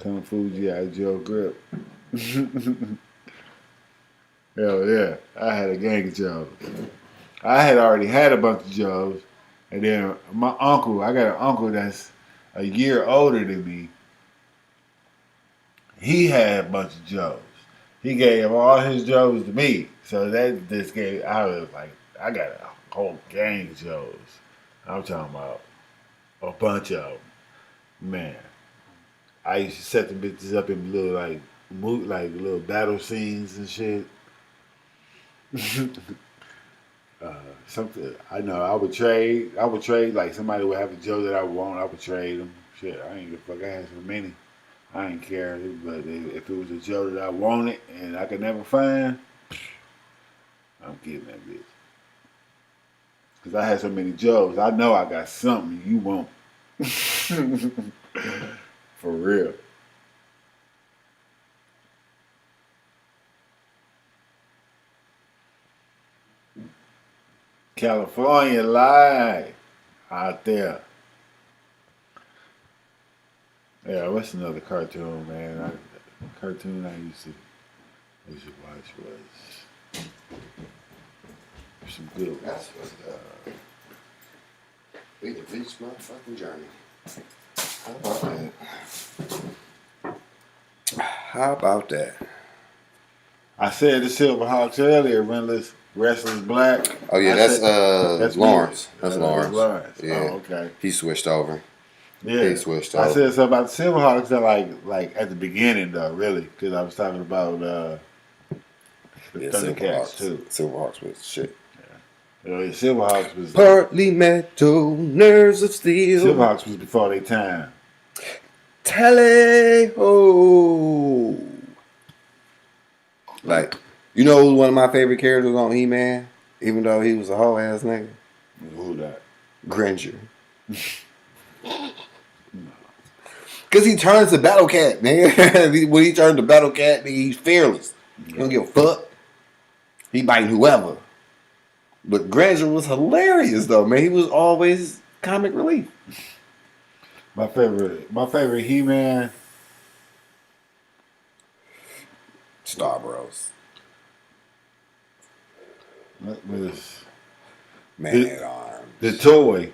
Kung Fu G.I. Joe grip. Hell yeah, I had a gang of Joes. I had already had a bunch of Joes, and then my uncle. I got an uncle that's a year older than me. He had a bunch of Joes. he gave all his Joes to me. So that this gave, I was like, I got a whole gang of Joes. I'm talking about a bunch of them. Man, I used to set the bitches up in little like little battle scenes and shit. Something I know I would trade. I would trade like somebody would have a Joe that I want. I would trade them. Shit, I ain't give a fuck. I had so many. I ain't care. But if it was a Joe that I wanted and I could never find, I'm getting that bitch. Cause I had so many Joes. I know I got something you want. For real. California live out there. Yeah, what's another cartoon, man? Cartoon I used to watch was some good ones.
That's what's we can reach my fucking journey. How about that? How about that?
I said the Silverhawks earlier, Restless Black.
Oh yeah, that's Lawrence.
Me.
That's Lawrence.
Lawrence.
Yeah.
Oh, okay.
He switched over.
Yeah.
He switched
I
over.
said something about the Silverhawks that like at the beginning though, really, because I was talking about the Thundercats too.
Silverhawks was shit.
The Silverhawks was
Partly metal, nerves of steel.
Silverhawks was before their time.
Tally-ho! Like, you know who's one of my favorite characters on He-Man? Even though he was a whole ass nigga?
Who that?
Granger. Because he turns to Battle Cat, man. When he turns to Battle Cat, nigga, he's fearless. He don't give a fuck. He biting whoever. But Granger was hilarious, though, man. He was always comic relief.
My favorite He-Man.
Star Bros.
Was
Man at Arms.
the toy.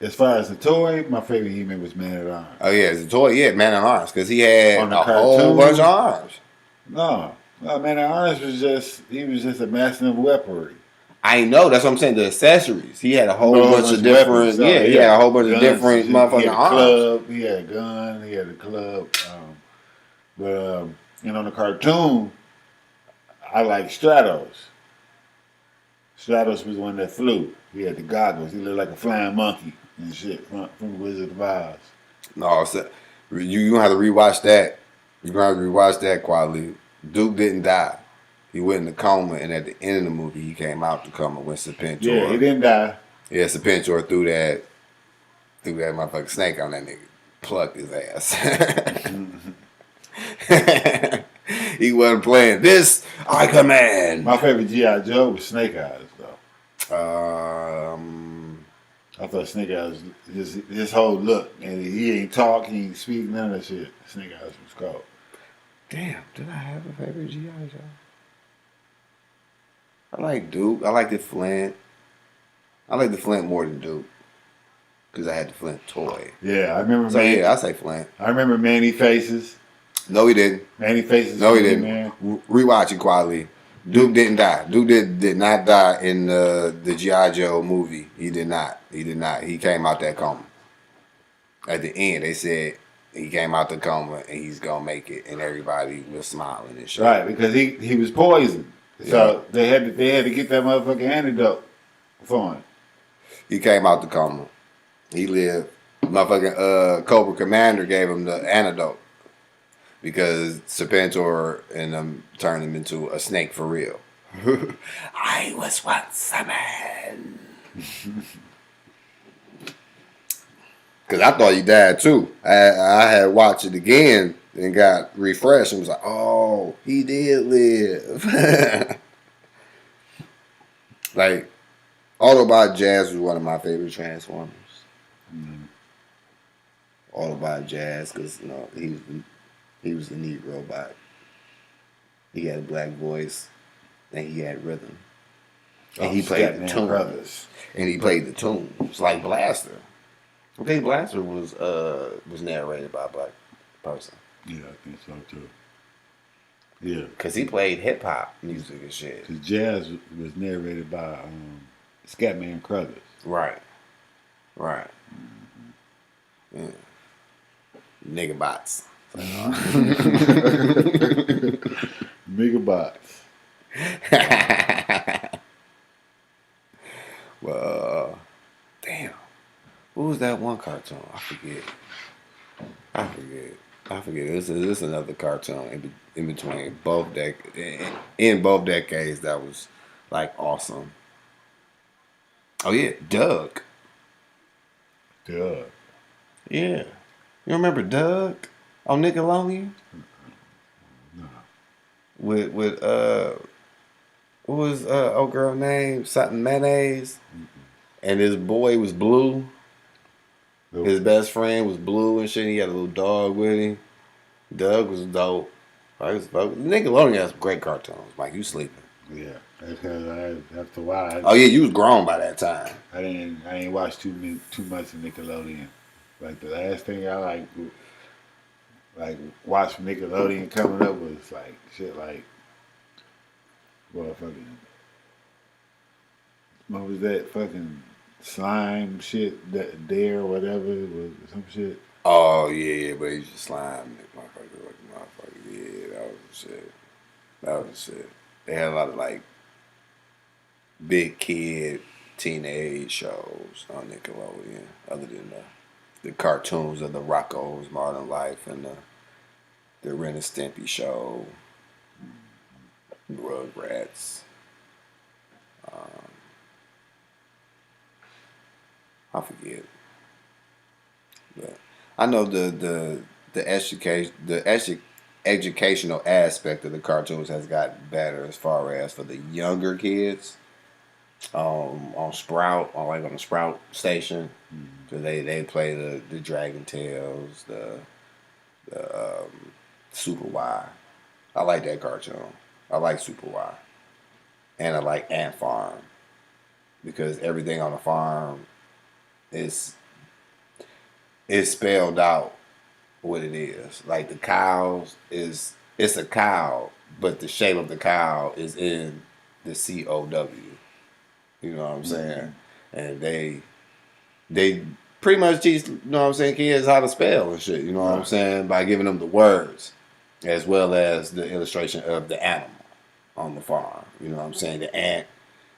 As far as the toy, my favorite He-Man was Man at Arms.
Oh, yeah, it's a toy. Yeah, Man at Arms. Because he had
On the
a whole
cartoon?
bunch of arms.
No, Man at Arms was just a master of weaponry.
I know. That's what I'm saying. The accessories. He had a whole bunch of
weapons,
different. Yeah, he had a whole bunch of
guns,
different
he
motherfucking
had a
arms.
club, he had a gun. He had a club. But on the cartoon, I like Stratos. Stratos was the one that flew. He had the goggles. He looked like a flying monkey and shit from the Wizard of Oz.
No, so you gonna have to rewatch that. You're gonna have to rewatch that quality. Duke didn't die. He went in the coma, and at the end of the movie, he came out the coma when Serpentor.
Yeah, he didn't die.
Yeah, Serpentor threw that motherfucking snake on that nigga. Plucked his ass. He wasn't playing. This I command.
My favorite G.I. Joe was Snake Eyes, though. I thought Snake Eyes, his whole look, and he ain't talk, he ain't speak, none of that shit. Snake Eyes was cold.
Damn, did I have a favorite G.I. Joe? I like Duke. I like the Flint. I like the Flint more than Duke. Because I had the Flint toy.
Yeah, I remember.
So yeah, I say Flint.
I remember Manny Faces.
No, he didn't.
Manny Faces.
No, he didn't.
Man.
Rewatching quality. Duke didn't die. Duke did not die in the G.I. Joe movie. He did not. He came out that coma. At the end, they said he came out the coma and he's gonna make it, and everybody was smiling and shit.
Right, because he was poisoned. So they had to get that motherfucking antidote for him.
He came out the coma. He lived. Motherfucking Cobra Commander gave him the antidote because Serpentor and them turned him into a snake for real. I was once a man. Because I thought he died too. I had watched it again and got refreshed and was like, oh, he did live. Like, Autobot Jazz was one of my favorite Transformers. Autobot Jazz, because he was the neat robot. He had a black voice and he had rhythm. And he played the tunes. And he played the tunes like Blaster. I think Blaster was narrated by a black person.
Yeah, I think so too. Yeah.
Cause he played hip hop music and shit.
Because Jazz was narrated by Scatman Crothers.
Right. Right. Yeah. Nigga bots.
Megabots.
Well, damn. What was that one cartoon? I forget. This is another cartoon in between in both decades that was like awesome. Oh yeah, Doug.
Duh.
Yeah, you remember Doug on Nickelodeon
No.
with what was old girl name? Something mayonnaise, and his boy was blue.
Nope.
His best friend was blue and shit. He had a little dog with him. Doug was dope. Nickelodeon has some great cartoons. Mike, you sleeping?
Yeah. That's because after a while.
Oh yeah, you was grown by that time.
I ain't watched too much of Nickelodeon. Like the last thing I watched from Nickelodeon coming up was like shit like fucking what was that fucking slime shit that Dare or whatever it was some shit.
Oh yeah, but he's just slime, motherfucker. Yeah, that was the shit. That was the shit. They had a lot of like big kid teenage shows on Nickelodeon, other than the cartoons of the Rocko's Modern Life and the Ren and Stimpy show, Rugrats. I forget, but I know educational aspect of the cartoons has gotten better as far as for the younger kids. On Sprout, on the Sprout station, so they play the Dragon Tales, the Super Y. I like that cartoon. I like Super Y, and I like Ant Farm because everything on the farm is spelled out what it is. Like the cows it's a cow, but the shape of the cow is in the COW. You know what I'm saying? And they pretty much teach, you know what I'm saying, kids how to spell and shit, you know what I'm saying, by giving them the words as well as the illustration of the animal on the farm. You know what I'm saying? The ant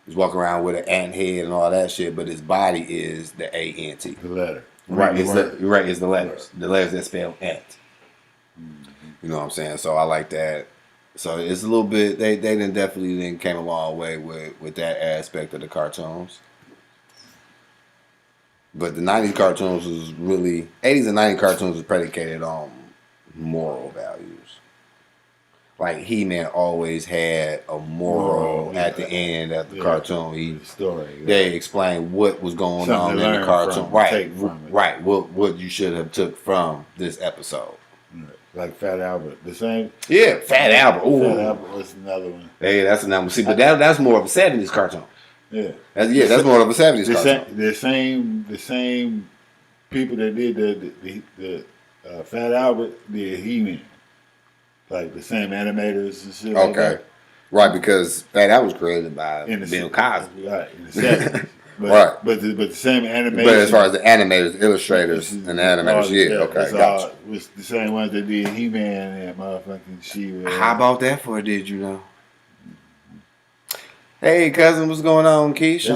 is walking around with an ant head and all that shit, but his body is the A-N-T.
The letter.
Right, it's the letters. The letters that spell ant. You know what I'm saying? So I like that. So it's a little bit they definitely came a long way with that aspect of the cartoons. But the 90s cartoons was really 80s and 90s cartoons was predicated on moral values. Like He-Man always had a moral at the end of the cartoon. They explained what was going on in the cartoon. Right. What you should have took from this episode.
Like Fat Albert, the same.
Yeah, Fat Albert. Ooh.
Fat Albert was another one.
Hey, that's another one. See, but that's more of a 70s cartoon.
Yeah,
that's more of a 70s cartoon.
The same people that did the Fat Albert did He-Man. Like the same animators and shit.
Okay,
like that.
Right, because that was created by Bill Cosby.
Right, in the 70s.
Right,
but the same animators.
But as far as the animators, illustrators, and the animators, gotcha.
It was the same ones that did He-Man and motherfucking She-Ra.
How about that for Did You Know? Hey, cousin, what's going on, Keish?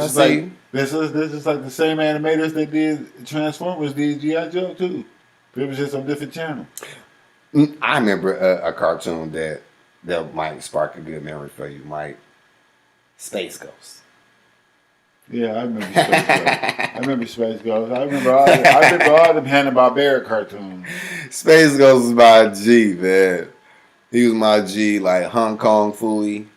This is like the same animators that did Transformers did G.I. Joe too. It was just on different channel.
I remember a cartoon that might spark a good memory for you, Mike. Space Ghost.
Yeah, I remember Space Ghost. I remember all them Hanna-Barbera cartoons.
Space Ghost was my G, man. He was my G, like Hong Kong Phooey.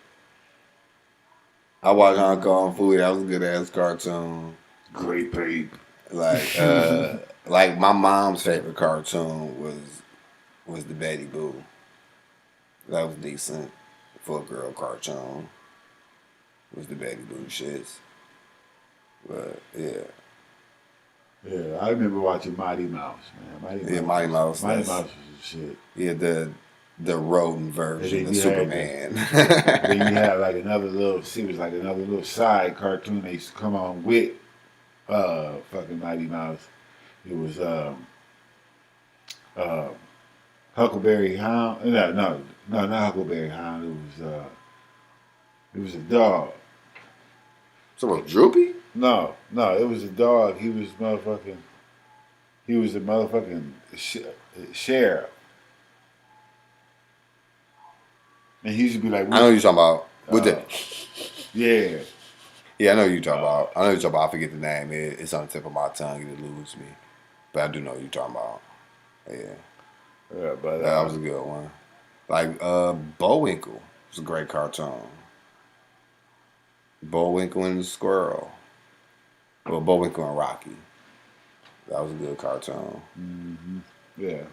I watched Hong Kong Phooey. That was a good ass cartoon.
Great peep.
Like my mom's favorite cartoon was the Betty Boo. That was decent for a girl cartoon. Was the Betty Boo shits. But yeah.
Yeah, I remember watching Mighty Mouse, man.
Mighty Mouse.
Mighty Mouse was shit.
Yeah, the rodent version of Superman.
Then you had like another little, she was like another little side cartoon they used to come on with fucking Mighty Mouse. It was Huckleberry Hound. No, not Huckleberry Hound. It was a dog.
So was Droopy?
No, it was a dog. He was motherfucking. He was a motherfucking sheriff. And he used to be like,
I know what you're talking about. With the
yeah.
Yeah, I know what you're talking about. I know what you're talking about. I forget the name. It's on the tip of my tongue. It eludes me. But I do know what you're talking about. Yeah.
Yeah, but
That was a good one. Like Bullwinkle was a great cartoon. Bullwinkle and the Squirrel. Well, Bullwinkle and Rocky. That was a good cartoon.
Mm-hmm. Yeah.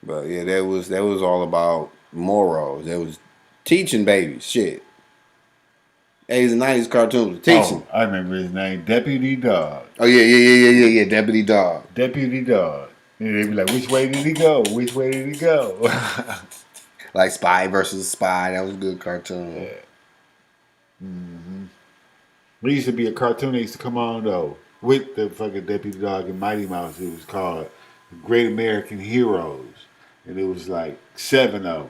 But yeah, that was all about morals. That was teaching babies shit. 80s and 90s cartoons teaching.
Oh, I remember his name, Deputy Dog.
Oh yeah. Deputy Dog.
Deputy Dog. And they'd be like, which way did he go? Which way did he go?
Like Spy versus Spy. That was a good cartoon.
Yeah. Mm-hmm. There used to be a cartoon that used to come on though with the fucking Deputy Dog and Mighty Mouse. It was called Great American Heroes, and it was like 7 of them,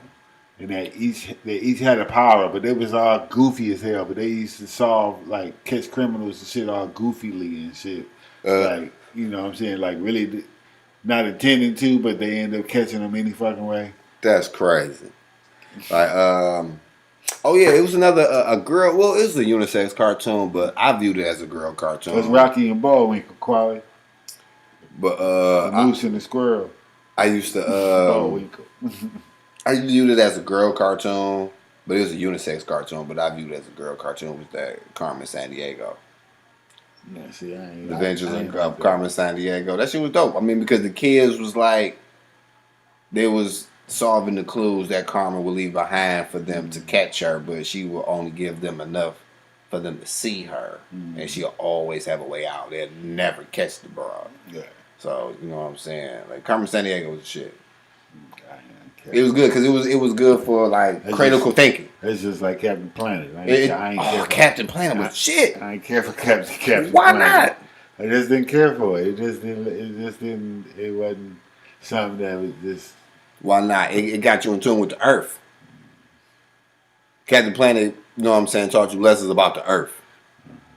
and they each had a power, but they was all goofy as hell. But they used to solve like catch criminals and shit all goofily and shit. Like you know what I'm saying, like really not intending to, but they end up catching them any fucking way.
That's crazy. Like oh yeah, it was another a girl. Well, it was a unisex cartoon, but I viewed it as a girl cartoon.
It was Rocky and Bullwinkle quality.
But
the Moose and the Squirrel.
I used to
Bullwinkle.
I viewed it as a girl cartoon, but it was a unisex cartoon. But I viewed it as a girl cartoon. It was that Carmen Sandiego.
Yeah, see, I ain't.
The Adventures of Carmen Sandiego. That shit was dope. I mean, because the kids was like, they was solving the clues that Carmen would leave behind for them to catch her, but she will only give them enough for them to see her, and she'll always have a way out. They'll never catch the broad.
Yeah.
So you know what I'm saying? Like Carmen Sandiego was the shit.
It
was good because it was good for like critical thinking.
It's just like Captain Planet. I ain't
Captain Planet was shit.
I ain't care for Captain
Why
Planet.
not?
I just didn't care for it. It wasn't something that was just.
Why not? It got you in tune with the Earth. Captain Planet, you know what I'm saying, taught you lessons about the Earth.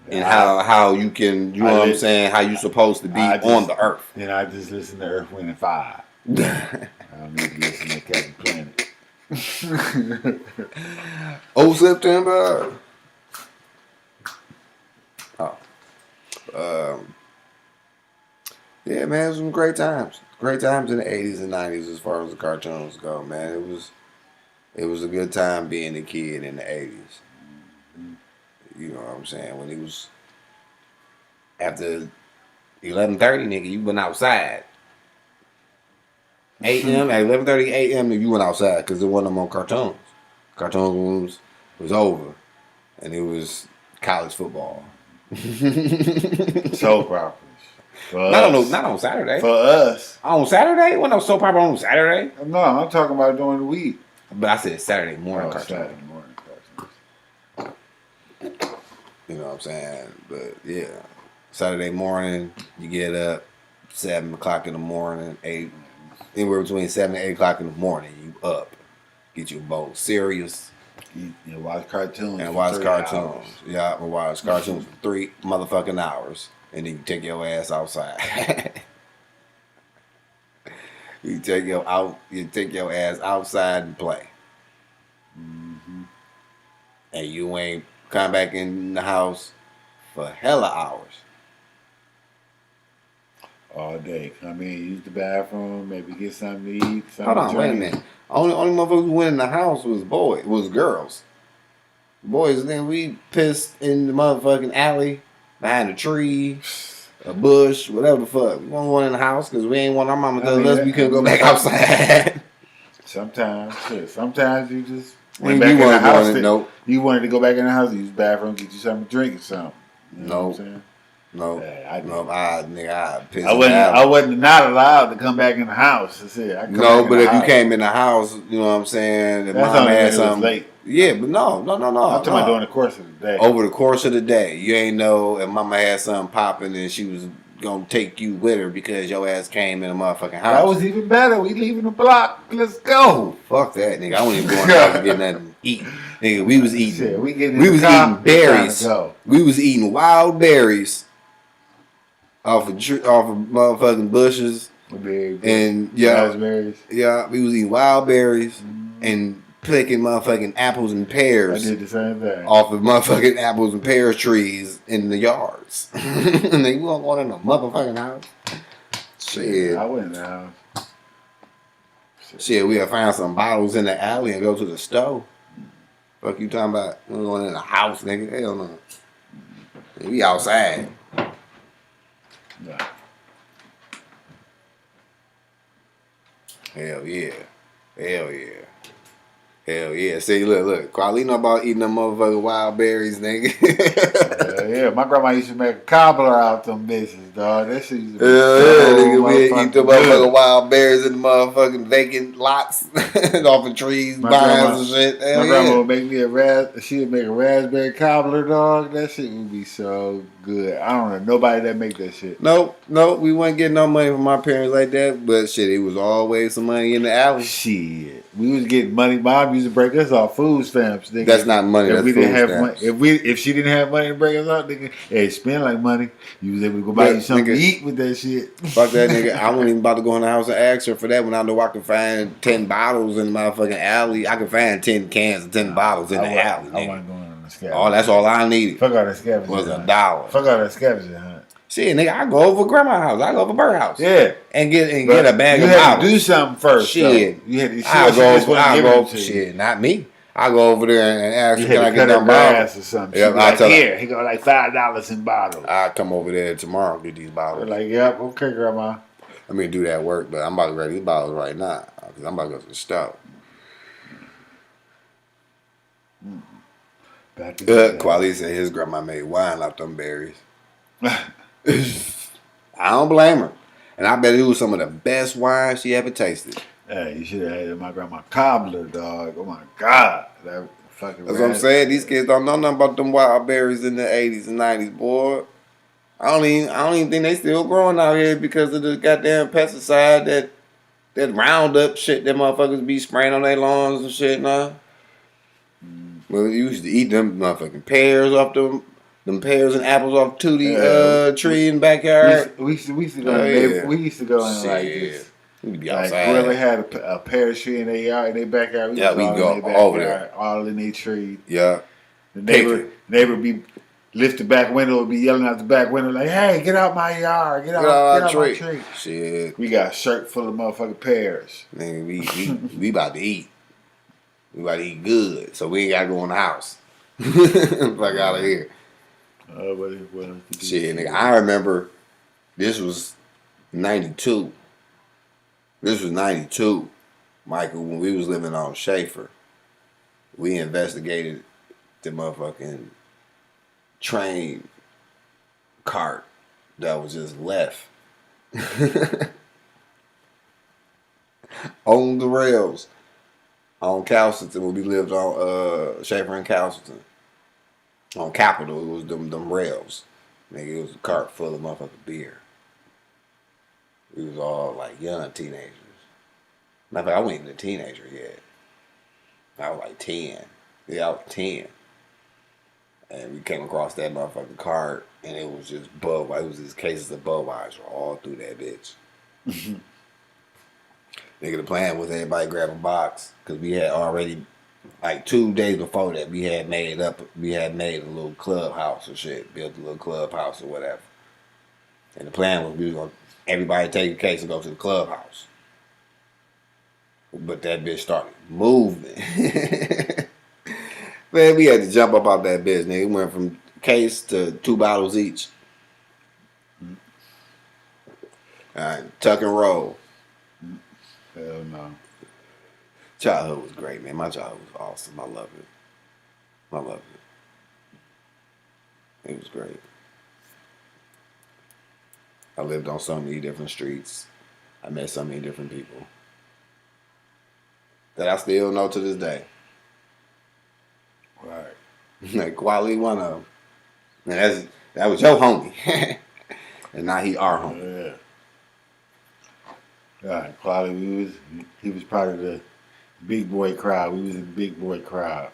And how you can, you know what I'm saying, how you supposed to be on the Earth.
Then I just listen to Earth, Wind, and Fire. I don't need to listen to Captain Planet.
Oh, September. Yeah, man, it was some great times. Great times in the 80s and 90s as far as the cartoons go, man. It was a good time being a kid in the 80s. You know what I'm saying? When it was after 11:30, nigga, you went outside. 8 a.m. at 11:30 a.m. you went outside because there wasn't no more cartoons. Cartoons was over, and it was college football.
Soap operas.
Not on Saturday.
For us.
On Saturday? Wasn't no soap opera on Saturday?
No, I'm talking about during the week.
But I said Saturday morning cartoons.
Saturday morning cartoons.
You know what I'm saying? But yeah, Saturday morning, you get up 7 o'clock in the morning, 8, anywhere between 7 and 8 o'clock in the morning, you up. Get you a bowl of cereals.
You watch cartoons.
And watch cartoons.
Hours.
Yeah, I watch cartoons for 3 motherfucking hours. And then you take your ass outside. you take your ass outside and play.
Mm-hmm.
And you ain't come back in the house for hella hours.
All day. Come in, use the bathroom, maybe get something to eat.
Hold on, wait a minute. Only motherfuckers who went in the house was girls. Boys, then we pissed in the motherfucking alley, behind a tree, a bush, whatever the fuck. We won't go in the house because we ain't want our mama to tell us we couldn't go back outside.
Sometimes you just
went back in the house.
You wanted to go back in the house, use the bathroom, get you something to drink or something. You know what I'm saying?
No,
Yeah, I did.
no, I piss
I
him
wasn't.
out.
I wasn't not allowed to come back in the house. I said I come back
No,
in
but
the
if you
house.
came in the house, you know what I'm saying, and
That's
mom
only
had
when it was
something.
late.
Yeah, but no.
I'm talking about during the course of the day.
Over the course of the day, you ain't know if mama had something popping and she was gonna take you with her because your ass came in a motherfucking house.
That was even better. We leaving the block. Let's go.
Fuck that, nigga. I wasn't even going out to get nothing to eat. Nigga, we was eating.
Shit, we get in
We
the
was
car,
eating berries.
it's time to go.
We was eating wild berries off of motherfucking bushes. And
raspberries.
Yeah, we was eating wild berries and picking motherfucking apples and pears.
I did the same thing.
Off of motherfucking apples and pear trees in the yards. And they weren't going in the motherfucking house. Shit.
I went in the house.
Shit, we had found some bottles in the alley and go to the store. Fuck you talking about? We going in the house, nigga. Hell no. We outside.
Nah.
Hell yeah. Hell yeah. Hell yeah. See, look. Quality know about eating them motherfucking wild berries, nigga.
Yeah. My grandma used to make a cobbler out them bitches, dog. That shit used to be
nigga. We eat the
good.
motherfucking wild berries in the motherfucking vacant lots off of trees, vines and shit. Hell
My grandma would make me she would make a raspberry cobbler, dog. That shit would be so good. I don't know nobody that make that shit.
Nope. We wasn't getting no money from my parents like that. But shit, it was always some money in the alley.
Shit, we was getting money. Mom used to break us off food stamps. Nigga.
That's not money. That's
we
food
didn't have
stamps.
money, if she didn't have money to break us off, nigga, hey, spend like money. You was able to go buy you something to eat with that shit.
Fuck that nigga. I wasn't even about to go in the house and ask her for that when I know I could find 10 bottles in the motherfucking alley. I could find 10 cans and 10 bottles in the alley.
I wasn't going on the scavenger.
Oh, that's all I needed.
Fuck all that scavenger.
Was $1.
Fuck all that scavenger hunt.
Shit, nigga, I go over grandma's house. I go over her house.
Yeah.
And get a bag of bottles.
You had to do something first.
Shit.
You had to,
I go shit, not me. I go over there and ask her, can I get them bottles?
Or something.
Yep, I tell her.
He got like $5 in bottles.
I'll come over there tomorrow and get these bottles.
We're like, yep, okay, grandma.
I mean, do that work, but I'm about to grab these bottles right now because I'm about to go to the store. Quali said his grandma made wine out them berries. I don't blame her. And I bet it was some of the best wine she ever tasted.
Hey, you should have had my grandma cobbler, dog. Oh my God. That fucking
That's what I'm saying. These kids don't know nothing about them wild berries in the 80s and 90s, boy. I don't even think they still growing out here because of the goddamn pesticide that Roundup shit that motherfuckers be spraying on their lawns and shit now. Well, you used to eat them motherfucking pears off them pears and apples off Tootie tree in the backyard.
We used to go in like this.
We'd be
like
outside.
Whoever had a pear tree in their yard, in their backyard,
we go over there.
All in their tree.
Yeah.
The neighbor be lift the back window and be yelling out the back window like, "Hey, get out my yard! Get out my tree!"
Shit.
We got a shirt full of motherfucking pears.
Man, we about to eat. We about to eat good, so we ain't gotta go in the house. Fuck out of here. Shit, nigga. I remember this was 92. This was 92, Michael, when we was living on Schaefer. We investigated the motherfucking train cart that was just left on the rails on Castleton when we lived on Schaefer and Castleton. On Capitol, it was them rails. Nigga, it was a cart full of motherfucking beer. We was all like young teenagers. Matter of fact, I wasn't even a teenager yet. I was like 10. Yeah, I was 10. And we came across that motherfucking cart, and it was just Budweiser. It was just cases of Budweiser all through that bitch. Nigga, the plan was everybody grab a box, because we had already, like 2 days before that, we had made a little clubhouse or shit, built a little clubhouse or whatever. And the plan was we was going to everybody take a case and go to the clubhouse. But that bitch started moving. Man, we had to jump up out that bitch, nigga. It went from case to 2 bottles each. Alright, tuck and roll.
Hell no.
Childhood was great, man. My childhood was awesome. I love it. I loved it. It was great. I lived on so many different streets. I met so many different people that I still know to this day.
Right.
Like Quali, one of them. And that was your homie. And now he our homie.
Yeah. Right. Quality, he was part of the big boy crowd. We was in the big boy crowd.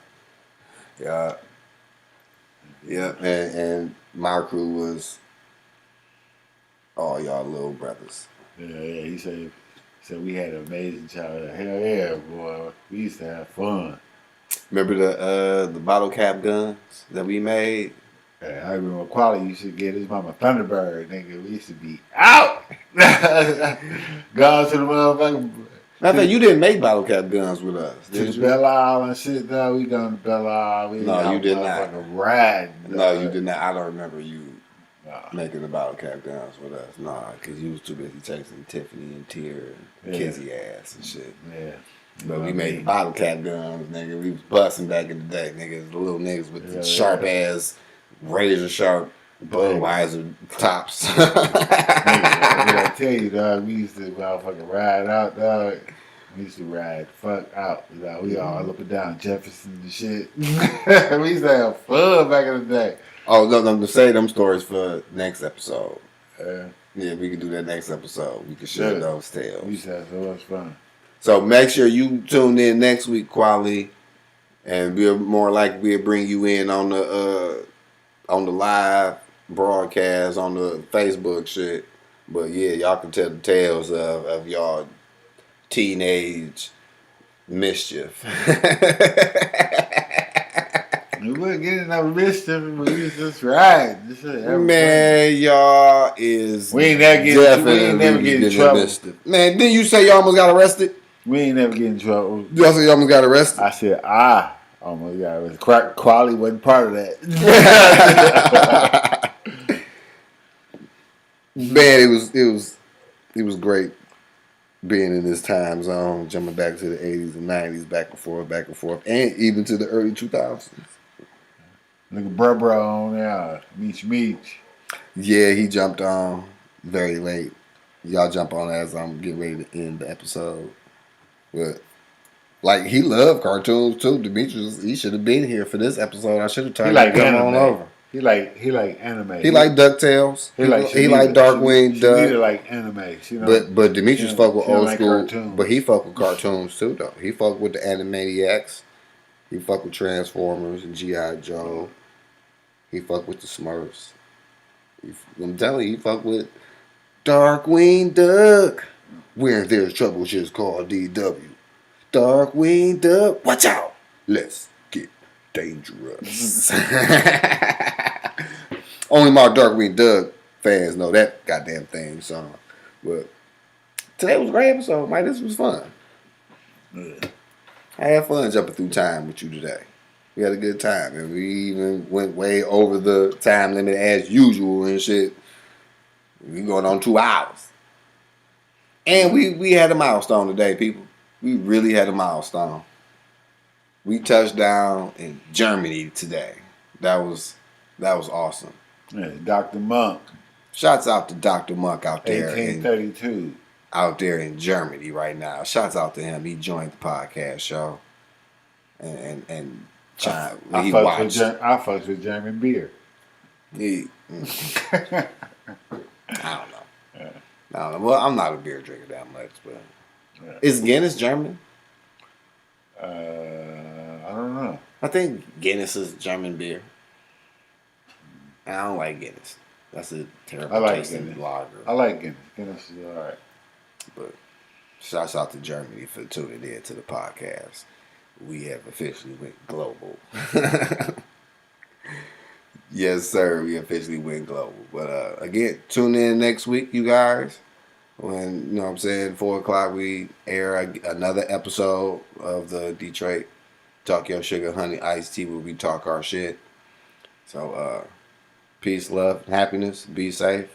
Yeah. Yeah. And my crew was all y'all little brothers.
Yeah, he said we had an amazing childhood. Hell yeah, boy. We used to have fun.
Remember the bottle cap guns that we made?
Yeah, I remember Quality used to get his mama Thunderbird, nigga. We used to be out. Gone to the motherfucking.
I think you didn't make bottle cap guns with us,
To
did
the
you?
Belle Isle and shit, though. We done the Belle Isle. We
No, you did not.
Riding,
No, you did not. I don't remember you
Nah.
making the bottle cap guns with us. Nah, because you was too busy chasing Tiffany and Tier and Kizzy ass and shit.
Yeah.
But we made the bottle cap guns, nigga. We was busting back in the day, nigga. The little niggas with the sharp ass, razor sharp Budweiser tops.
I tell you, dog, we used to motherfucking ride out, dog. We used to ride the fuck out. Dog. We all up and down Jefferson and shit. We used to have fun back in the day.
Oh, no, to say them stories for next episode.
Yeah,
we can do that next episode. We can share those tales.
We used to have so much fun.
So make sure you tune in next week, Quali, and we'll bring you in on the live broadcast on the Facebook shit. But yeah, y'all can tell the tales of y'all teenage mischief.
We wasn't getting no mischief. We used to just ride.
Man, y'all is
we ain't never get in trouble.
Mischief. Man, didn't you say you almost got arrested?
We ain't never get in trouble.
Y'all say you almost got arrested?
I said, almost got arrested. Quality wasn't part of that.
Man, it was great being in this time zone, jumping back to the 80s and 90s, back and forth, and even to the early 2000s.
Look at Bro on there. Meech.
Yeah, he jumped on very late. Y'all jump on as I'm getting ready to end the episode. But, like, he loved cartoons, too. Demetrius, he should have been here for this episode. I should have told him to come on over.
He like anime.
He like DuckTales. He like Darkwing Duck.
He like anime. You know?
But Demetrius fuck with old school.
Cartoons.
But he fuck with cartoons too, though. He fuck with the Animaniacs. He fuck with Transformers and G.I. Joe. He fuck with the Smurfs. I'm telling you, he fuck with Darkwing Duck. Where there's trouble, just call DW. Darkwing Duck. Watch out. Let's get dangerous. Only my Darkwing Duck fans know that goddamn theme song. But today was a great episode, Mike. This was fun. I had fun jumping through time with you today. We had a good time, and we even went way over the time limit as usual and shit. We going on 2 hours. And we had a milestone today, people. We really had a milestone. We touched down in Germany today. That was awesome.
Yeah, Dr. Monk.
Shouts out to Dr. Monk out there.
1832.
Out there in Germany right now. Shouts out to him. He joined the podcast show. And
I fucks with German beer.
I don't know. I don't know. Well, I'm not a beer drinker that much, but is Guinness German?
I don't know.
I think Guinness is German beer. And I don't like Guinness. That's a terrible tasting lager.
I like Guinness. Guinness is alright.
But shouts out to Germany for tuning in to the podcast. We have officially went global. Yes, sir. We officially went global. But again, tune in next week, you guys. When, 4 o'clock, we air another episode of the Detroit Talk Your Sugar Honey I.CE where we talk our shit. So, peace, love, happiness. Be safe.